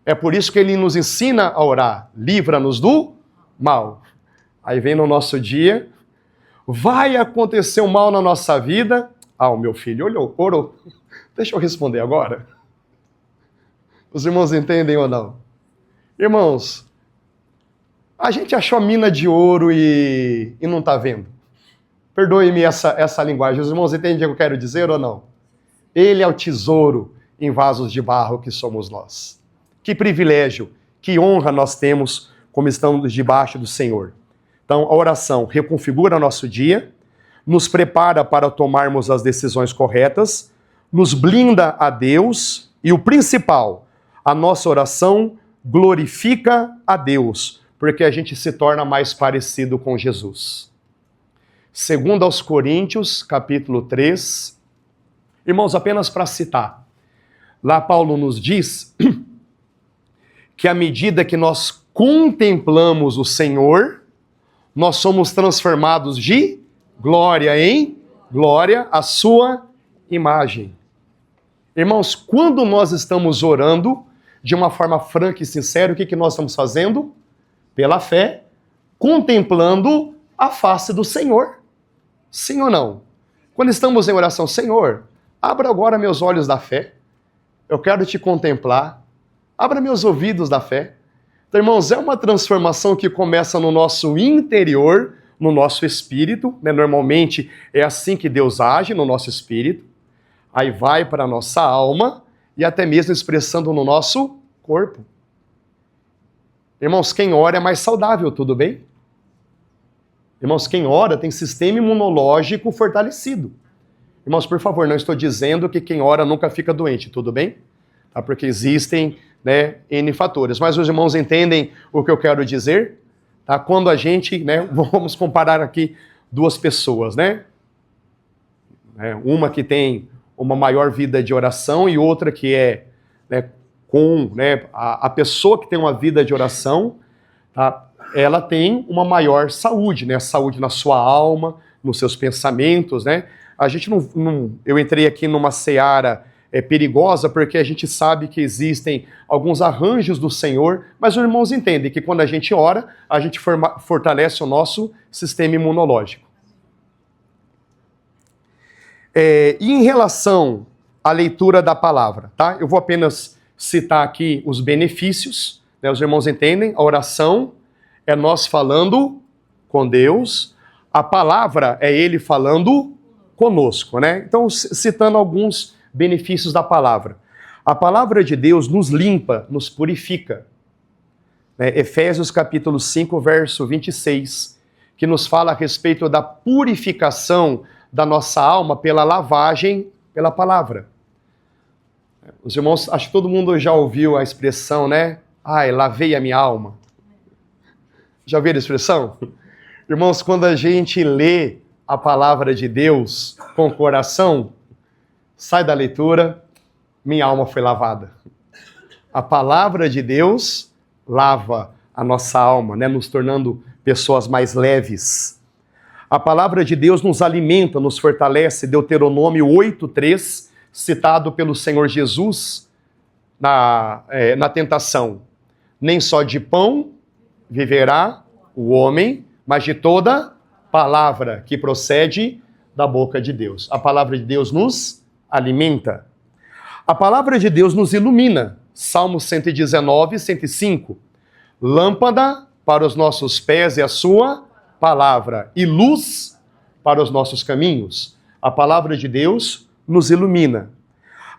Speaker 1: É por isso que Ele nos ensina a orar. Livra-nos do mal. Aí vem no nosso dia, vai acontecer um mal na nossa vida. O meu filho orou. Deixa eu responder agora. Os irmãos entendem ou não? Irmãos, a gente achou a mina de ouro e não está vendo. Perdoe-me essa linguagem. Os irmãos entendem o que eu quero dizer ou não? Ele é o tesouro em vasos de barro que somos nós. Que privilégio, que honra nós temos como estamos debaixo do Senhor. Então, a oração reconfigura nosso dia, nos prepara para tomarmos as decisões corretas, nos blinda a Deus e o principal, a nossa oração glorifica a Deus, porque a gente se torna mais parecido com Jesus. Segundo aos Coríntios, capítulo 3, irmãos, apenas para citar, lá Paulo nos diz que à medida que nós contemplamos o Senhor, nós somos transformados de glória em glória à sua imagem. Irmãos, quando nós estamos orando de uma forma franca e sincera, o que nós estamos fazendo? Pela fé, contemplando a face do Senhor. Sim ou não? Quando estamos em oração, Senhor, abra agora meus olhos da fé. Eu quero te contemplar. Abra meus ouvidos da fé. Então, irmãos, é uma transformação que começa no nosso interior, no nosso espírito, né? Normalmente é assim que Deus age no nosso espírito. Aí vai para a nossa alma e até mesmo expressando no nosso corpo. Irmãos, quem ora é mais saudável, tudo bem? Irmãos, quem ora tem sistema imunológico fortalecido. Irmãos, por favor, não estou dizendo que quem ora nunca fica doente, tudo bem? Tá? Porque existem, né, N fatores. Mas os irmãos entendem o que eu quero dizer? Tá? Quando a gente, né, vamos comparar aqui duas pessoas, né? Uma que tem uma maior vida de oração e outra que é, né, a pessoa que tem uma vida de oração, tá? Ela tem uma maior saúde, né? Saúde na sua alma, nos seus pensamentos, né? a gente eu entrei aqui numa seara perigosa, porque a gente sabe que existem alguns arranjos do Senhor, mas os irmãos entendem que quando a gente ora, a gente fortalece o nosso sistema imunológico. E em relação à leitura da palavra, tá? Eu vou apenas citar aqui os benefícios, né? Os irmãos entendem? A oração é nós falando com Deus, a palavra é Ele falando conosco, né? Então, citando alguns benefícios da palavra. A palavra de Deus nos limpa, nos purifica. Efésios capítulo 5, verso 26, que nos fala a respeito da purificação da nossa alma pela lavagem pela palavra. Os irmãos, acho que todo mundo já ouviu a expressão, né? Ai, lavei a minha alma. Já ouviram a expressão? Irmãos, quando a gente lê a palavra de Deus com o coração, sai da leitura, minha alma foi lavada. A palavra de Deus lava a nossa alma, né? Nos tornando pessoas mais leves. A palavra de Deus nos alimenta, nos fortalece. Deuteronômio 8:3, citado pelo Senhor Jesus na tentação. Nem só de pão viverá o homem, mas de toda palavra que procede da boca de Deus. A palavra de Deus nos alimenta. A palavra de Deus nos ilumina. Salmo 119, 105. Lâmpada para os nossos pés é a sua palavra e luz para os nossos caminhos. A palavra de Deus nos ilumina.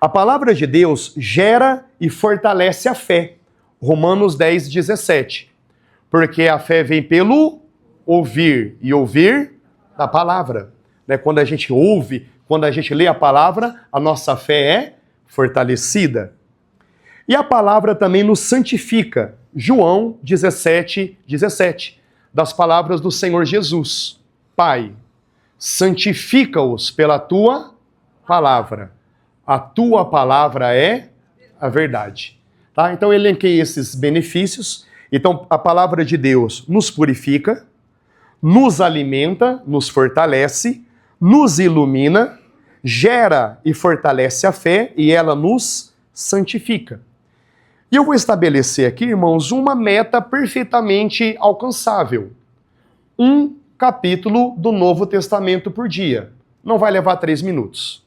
Speaker 1: A palavra de Deus gera e fortalece a fé. Romanos 10, 17. Porque a fé vem pelo ouvir e ouvir da palavra. Quando a gente ouve, quando a gente lê a palavra, a nossa fé é fortalecida. E a palavra também nos santifica. João 17, 17. Das palavras do Senhor Jesus. Pai, santifica-os pela tua palavra. A tua palavra é a verdade. Tá? Então eu elenquei esses benefícios. Então a palavra de Deus nos purifica, nos alimenta, nos fortalece, nos ilumina, gera e fortalece a fé e ela nos santifica. E eu vou estabelecer aqui, irmãos, uma meta perfeitamente alcançável. Um capítulo do Novo Testamento por dia. Não vai levar 3 minutos.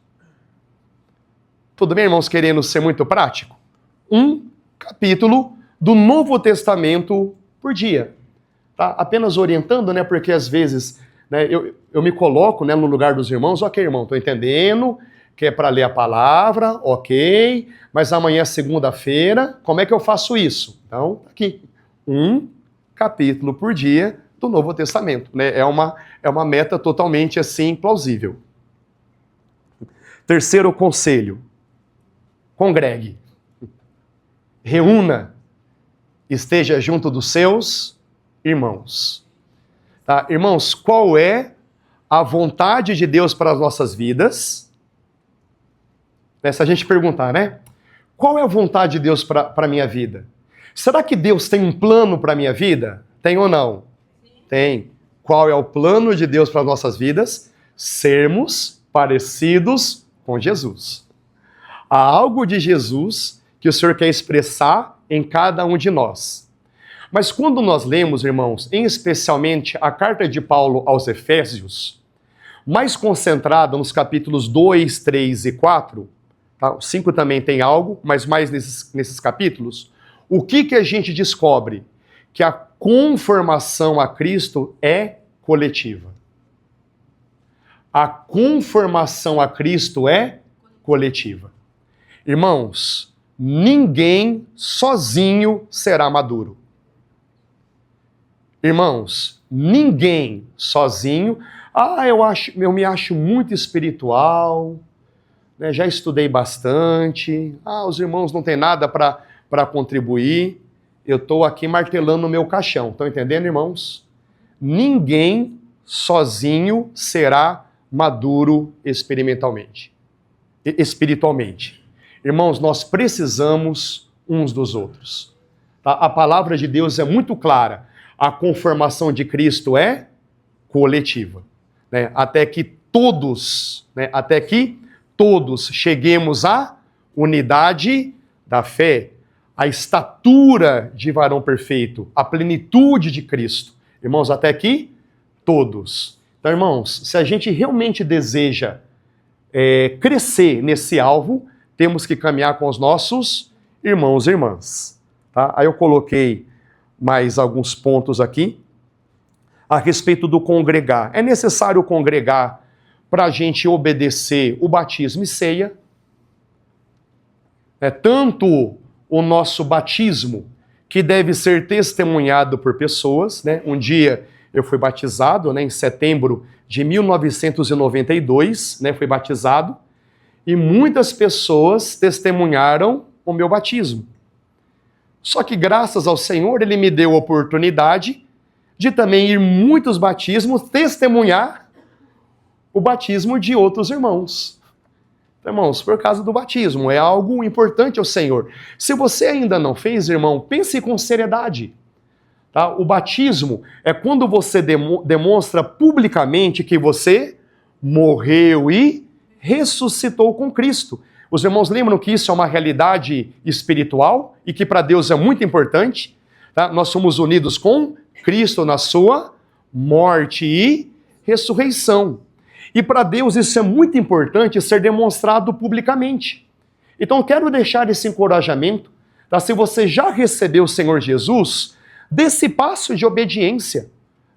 Speaker 1: Tudo bem, irmãos, querendo ser muito prático? Um capítulo do Novo Testamento por dia. Tá? Apenas orientando, né? Porque às vezes eu me coloco, né, no lugar dos irmãos. Ok, irmão, estou entendendo que é para ler a palavra, ok, mas amanhã é segunda-feira, como é que eu faço isso? Então, aqui, um capítulo por dia do Novo Testamento. Né? É uma meta totalmente assim plausível. Terceiro conselho, congregue, reúna, esteja junto dos seus irmãos. Tá? Irmãos, qual é a vontade de Deus para as nossas vidas? Se a gente perguntar, né? Qual é a vontade de Deus para a minha vida? Será que Deus tem um plano para a minha vida? Tem ou não? Tem. Qual é o plano de Deus para as nossas vidas? Sermos parecidos com Jesus. Há algo de Jesus que o Senhor quer expressar em cada um de nós. Mas quando nós lemos, irmãos, em especialmente a carta de Paulo aos Efésios, mais concentrada nos capítulos 2, 3 e 4, tá? O 5 também tem algo, mas mais nesses capítulos, o que a gente descobre? Que a conformação a Cristo é coletiva. A conformação a Cristo é coletiva. Irmãos, ninguém sozinho será maduro. Irmãos, ninguém sozinho. Eu me acho muito espiritual, né? Já estudei bastante. Os irmãos não têm nada para contribuir. Eu estou aqui martelando o meu caixão. Estão entendendo, irmãos? Ninguém sozinho será maduro espiritualmente. Irmãos, nós precisamos uns dos outros. Tá? A palavra de Deus é muito clara. A conformação de Cristo é coletiva. Né? Até que todos, né, até que todos cheguemos à unidade da fé, à estatura de varão perfeito, à plenitude de Cristo. Irmãos, até aqui, todos. Então, irmãos, se a gente realmente deseja crescer nesse alvo, temos que caminhar com os nossos irmãos e irmãs. Tá? Aí eu coloquei mais alguns pontos aqui a respeito do congregar. É necessário congregar para a gente obedecer o batismo e ceia. Tanto o nosso batismo, que deve ser testemunhado por pessoas, né? Um dia eu fui batizado, né, em setembro de 1992, né, fui batizado, e muitas pessoas testemunharam o meu batismo. Só que graças ao Senhor, Ele me deu a oportunidade de também ir muitos batismos testemunhar o batismo de outros irmãos. Irmãos, por causa do batismo, é algo importante ao Senhor. Se você ainda não fez, irmão, pense com seriedade. Tá? O batismo é quando você demonstra publicamente que você morreu e ressuscitou com Cristo. Os irmãos lembram que isso é uma realidade espiritual e que para Deus é muito importante. Tá? Nós somos unidos com Cristo na sua morte e ressurreição. E para Deus isso é muito importante ser demonstrado publicamente. Então eu quero deixar esse encorajamento, tá? Se você já recebeu o Senhor Jesus, desse passo de obediência,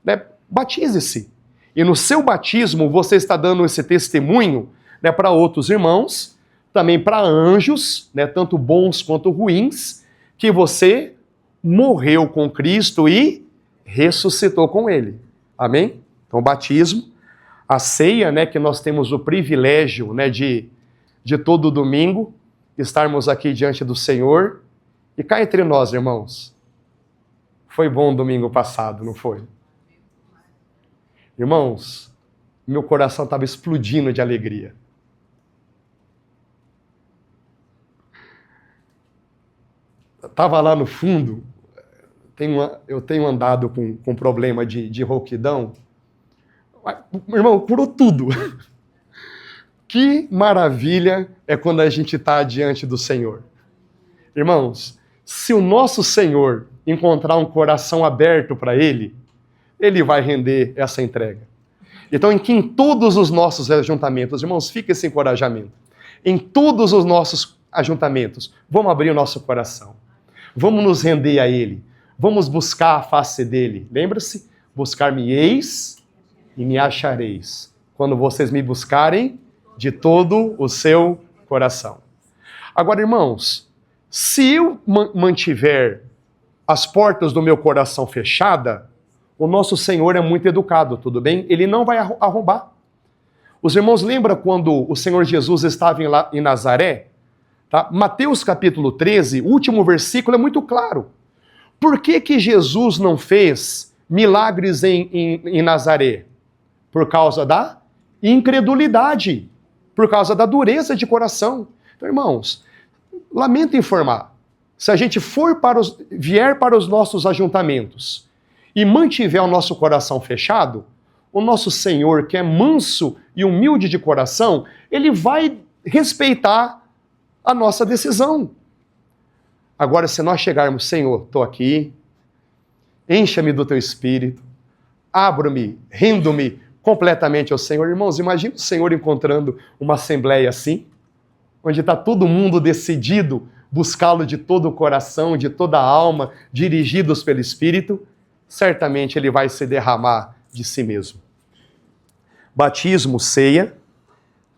Speaker 1: né? Batize-se. E no seu batismo você está dando esse testemunho, né, para outros irmãos, também para anjos, né, tanto bons quanto ruins, que você morreu com Cristo e ressuscitou com Ele. Amém? Então batismo. A ceia, né, que nós temos o privilégio, né, de todo domingo estarmos aqui diante do Senhor. E cá entre nós, irmãos, foi bom domingo passado, não foi? Irmãos, meu coração estava explodindo de alegria. Estava lá no fundo, eu tenho andado com problema de rouquidão. Irmão, curou tudo. Que maravilha é quando a gente está diante do Senhor. Irmãos, se o nosso Senhor encontrar um coração aberto para Ele, Ele vai render essa entrega. Então, em todos os nossos ajuntamentos, irmãos, fica esse encorajamento. Em todos os nossos ajuntamentos, vamos abrir o nosso coração. Vamos nos render a Ele. Vamos buscar a face dEle. Lembra-se? Buscar-me-eis e me achareis, quando vocês me buscarem de todo o seu coração. Agora, irmãos, se eu mantiver as portas do meu coração fechadas, o nosso Senhor é muito educado, tudo bem? Ele não vai arrombar. Os irmãos lembram quando o Senhor Jesus estava em Nazaré? Tá? Mateus capítulo 13, último versículo é muito claro. Por que Jesus não fez milagres em Nazaré? Por causa da incredulidade, por causa da dureza de coração. Então, irmãos, lamento informar, se a gente vier para os nossos ajuntamentos e mantiver o nosso coração fechado, o nosso Senhor, que é manso e humilde de coração, Ele vai respeitar a nossa decisão. Agora, se nós chegarmos, Senhor, estou aqui, encha-me do Teu Espírito, abro-me, rendo-me completamente ao Senhor. Irmãos, imagina o Senhor encontrando uma assembleia assim, onde está todo mundo decidido buscá-lo de todo o coração, de toda a alma, dirigidos pelo Espírito, certamente Ele vai se derramar de si mesmo. Batismo, ceia,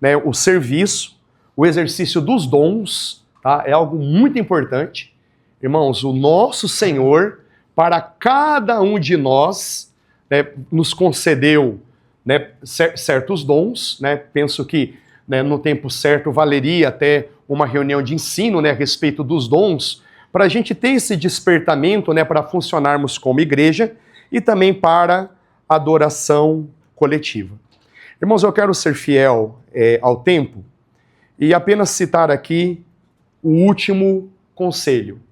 Speaker 1: né, o serviço, o exercício dos dons, tá, é algo muito importante. Irmãos, o nosso Senhor, para cada um de nós, né, nos concedeu, né, certos dons, né? Penso que, né, no tempo certo valeria até uma reunião de ensino, né, a respeito dos dons, para a gente ter esse despertamento, né, para funcionarmos como igreja e também para adoração coletiva. Irmãos, eu quero ser fiel ao tempo e apenas citar aqui o último conselho.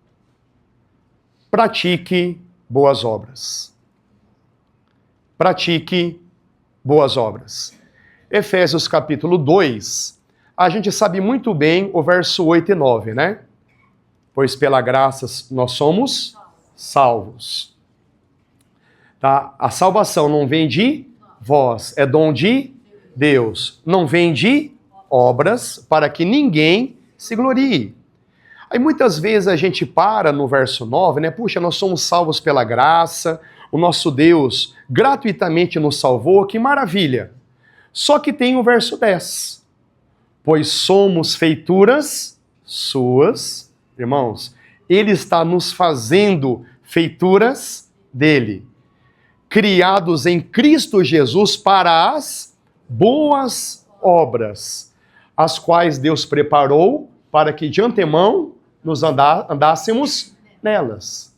Speaker 1: Pratique boas obras. Pratique boas obras. Efésios capítulo 2, a gente sabe muito bem o verso 8 e 9, né? Pois pela graça nós somos salvos. Tá? A salvação não vem de vós, é dom de Deus. Não vem de obras, para que ninguém se glorie. Aí muitas vezes a gente para no verso 9, né? Puxa, nós somos salvos pela graça, o nosso Deus gratuitamente nos salvou, que maravilha. Só que tem o verso 10. Pois somos feituras suas, irmãos, ele está nos fazendo feituras dele, criados em Cristo Jesus para as boas obras, as quais Deus preparou para que de antemão nos andássemos nelas.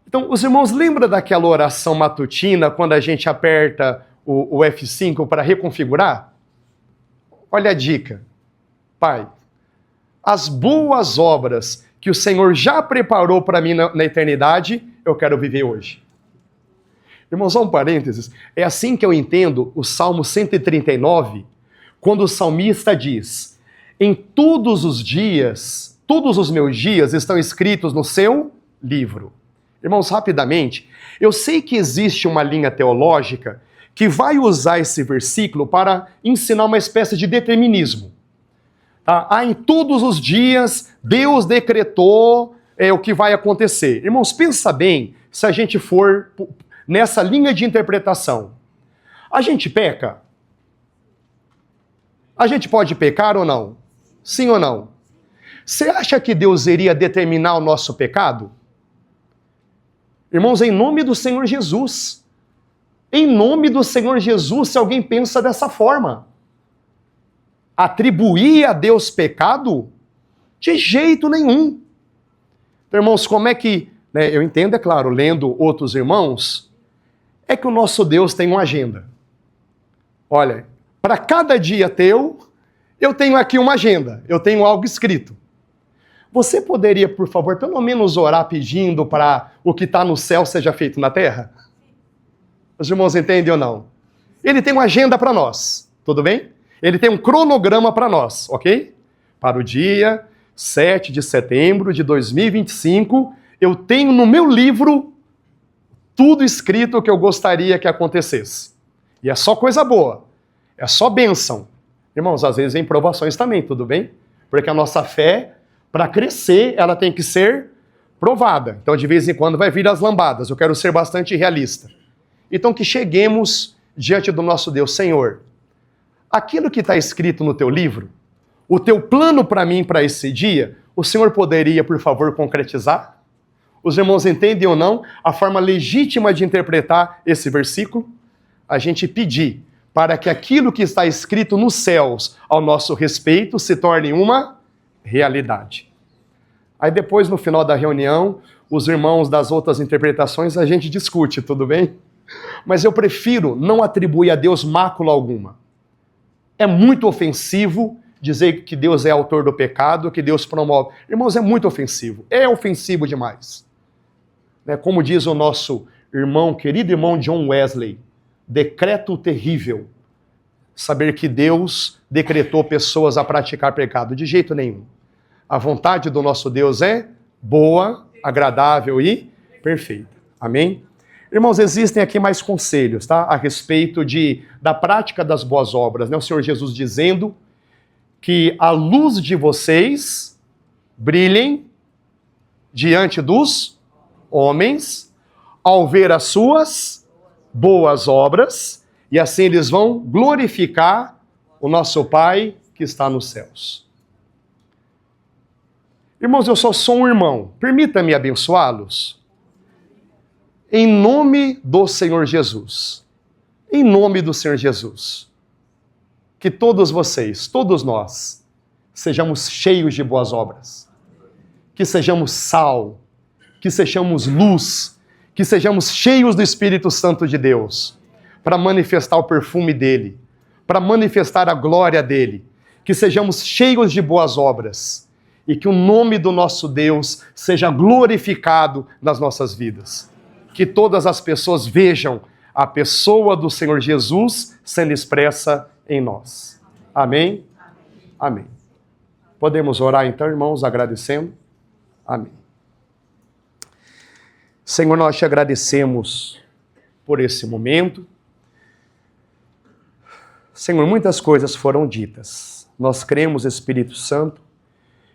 Speaker 1: Então, os irmãos lembram daquela oração matutina quando a gente aperta o F5 para reconfigurar? Olha a dica. Pai, as boas obras que o Senhor já preparou para mim na eternidade, eu quero viver hoje. Irmãos, só um parênteses. É assim que eu entendo o Salmo 139, quando o salmista diz: em todos os dias, todos os meus dias estão escritos no seu livro. Irmãos, rapidamente, eu sei que existe uma linha teológica que vai usar esse versículo para ensinar uma espécie de determinismo. Tá? Em todos os dias, Deus decretou o que vai acontecer. Irmãos, pensa bem se a gente for nessa linha de interpretação. A gente peca? A gente pode pecar ou não? Sim ou não? Você acha que Deus iria determinar o nosso pecado? Irmãos, em nome do Senhor Jesus. Em nome do Senhor Jesus, se alguém pensa dessa forma. Atribuir a Deus pecado? De jeito nenhum. Então, irmãos, como é que... eu entendo, é claro, lendo outros irmãos, é que o nosso Deus tem uma agenda. Olha, para cada dia teu, eu tenho aqui uma agenda, eu tenho algo escrito. Você poderia, por favor, pelo menos orar pedindo para o que está no céu seja feito na terra? Os irmãos entendem ou não? Ele tem uma agenda para nós, tudo bem? Ele tem um cronograma para nós, ok? Para o dia 7 de setembro de 2025, eu tenho no meu livro tudo escrito que eu gostaria que acontecesse. E é só coisa boa, é só bênção. Irmãos, às vezes vem provações também, tudo bem? Porque a nossa fé, para crescer, ela tem que ser provada. Então, de vez em quando, vai vir as lambadas. Eu quero ser bastante realista. Então, que cheguemos diante do nosso Deus. Senhor, aquilo que está escrito no teu livro, o teu plano para mim, para esse dia, o Senhor poderia, por favor, concretizar? Os irmãos entendem ou não a forma legítima de interpretar esse versículo? A gente pedir para que aquilo que está escrito nos céus ao nosso respeito se torne uma realidade. Aí depois, no final da reunião, os irmãos das outras interpretações, a gente discute, tudo bem? Mas eu prefiro não atribuir a Deus mácula alguma. É muito ofensivo dizer que Deus é autor do pecado, que Deus promove. Irmãos, é muito ofensivo. É ofensivo demais. Como diz o nosso irmão, querido irmão John Wesley, decreto terrível. Saber que Deus decretou pessoas a praticar pecado. De jeito nenhum. A vontade do nosso Deus é boa, agradável e perfeita. Amém? Irmãos, existem aqui mais conselhos, tá? A respeito da prática das boas obras, né? O Senhor Jesus dizendo que a luz de vocês brilhem diante dos homens ao ver as suas boas obras e assim eles vão glorificar o nosso Pai que está nos céus. Irmãos, eu só sou um irmão. Permita-me abençoá-los. Em nome do Senhor Jesus. Em nome do Senhor Jesus. Que todos vocês, todos nós, sejamos cheios de boas obras. Que sejamos sal. Que sejamos luz. Que sejamos cheios do Espírito Santo de Deus. Para manifestar o perfume dele. Para manifestar a glória dele. Que sejamos cheios de boas obras. E que o nome do nosso Deus seja glorificado nas nossas vidas. Que todas as pessoas vejam a pessoa do Senhor Jesus sendo expressa em nós. Amém? Amém. Podemos orar então, irmãos, agradecendo? Amém. Senhor, nós te agradecemos por esse momento. Senhor, muitas coisas foram ditas. Nós cremos, Espírito Santo,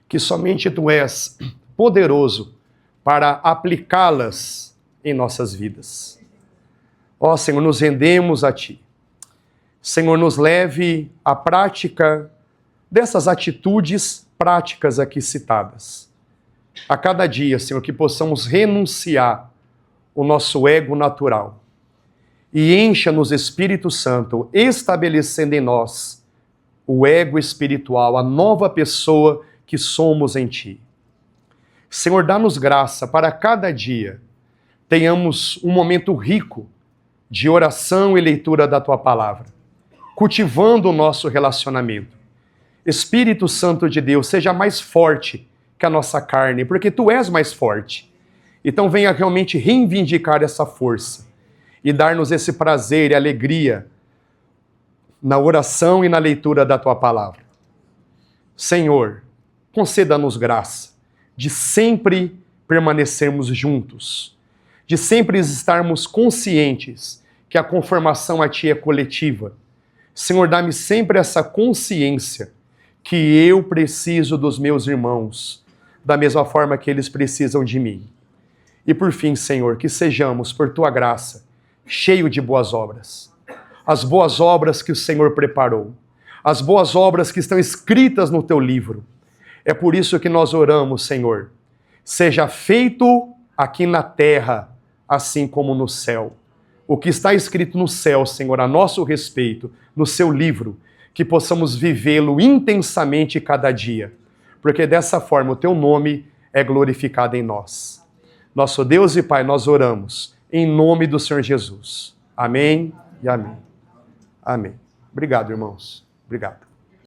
Speaker 1: que somente Tu és poderoso para aplicá-las em nossas vidas. Ó Senhor, nos rendemos a Ti. Senhor, nos leve à prática dessas atitudes práticas aqui citadas. A cada dia, Senhor, que possamos renunciar o nosso ego natural e encha-nos, Espírito Santo, estabelecendo em nós o ego espiritual, a nova pessoa que somos em Ti. Senhor, dá-nos graça para cada dia tenhamos um momento rico de oração e leitura da Tua Palavra, cultivando o nosso relacionamento. Espírito Santo de Deus, seja mais forte que a nossa carne, porque Tu és mais forte. Então venha realmente reivindicar essa força e dar-nos esse prazer e alegria na oração e na leitura da Tua Palavra. Senhor, conceda-nos graça de sempre permanecermos juntos, de sempre estarmos conscientes que a conformação a Ti é coletiva. Senhor, dá-me sempre essa consciência que eu preciso dos meus irmãos, da mesma forma que eles precisam de mim. E por fim, Senhor, que sejamos, por Tua graça, cheio de boas obras. As boas obras que o Senhor preparou. As boas obras que estão escritas no Teu livro. É por isso que nós oramos, Senhor. Seja feito aqui na terra, assim como no céu. O que está escrito no céu, Senhor, a nosso respeito, no Seu livro, que possamos vivê-lo intensamente cada dia. Porque dessa forma o Teu nome é glorificado em nós. Nosso Deus e Pai, nós oramos em nome do Senhor Jesus. Amém e amém. Amém. Obrigado, irmãos. Obrigado.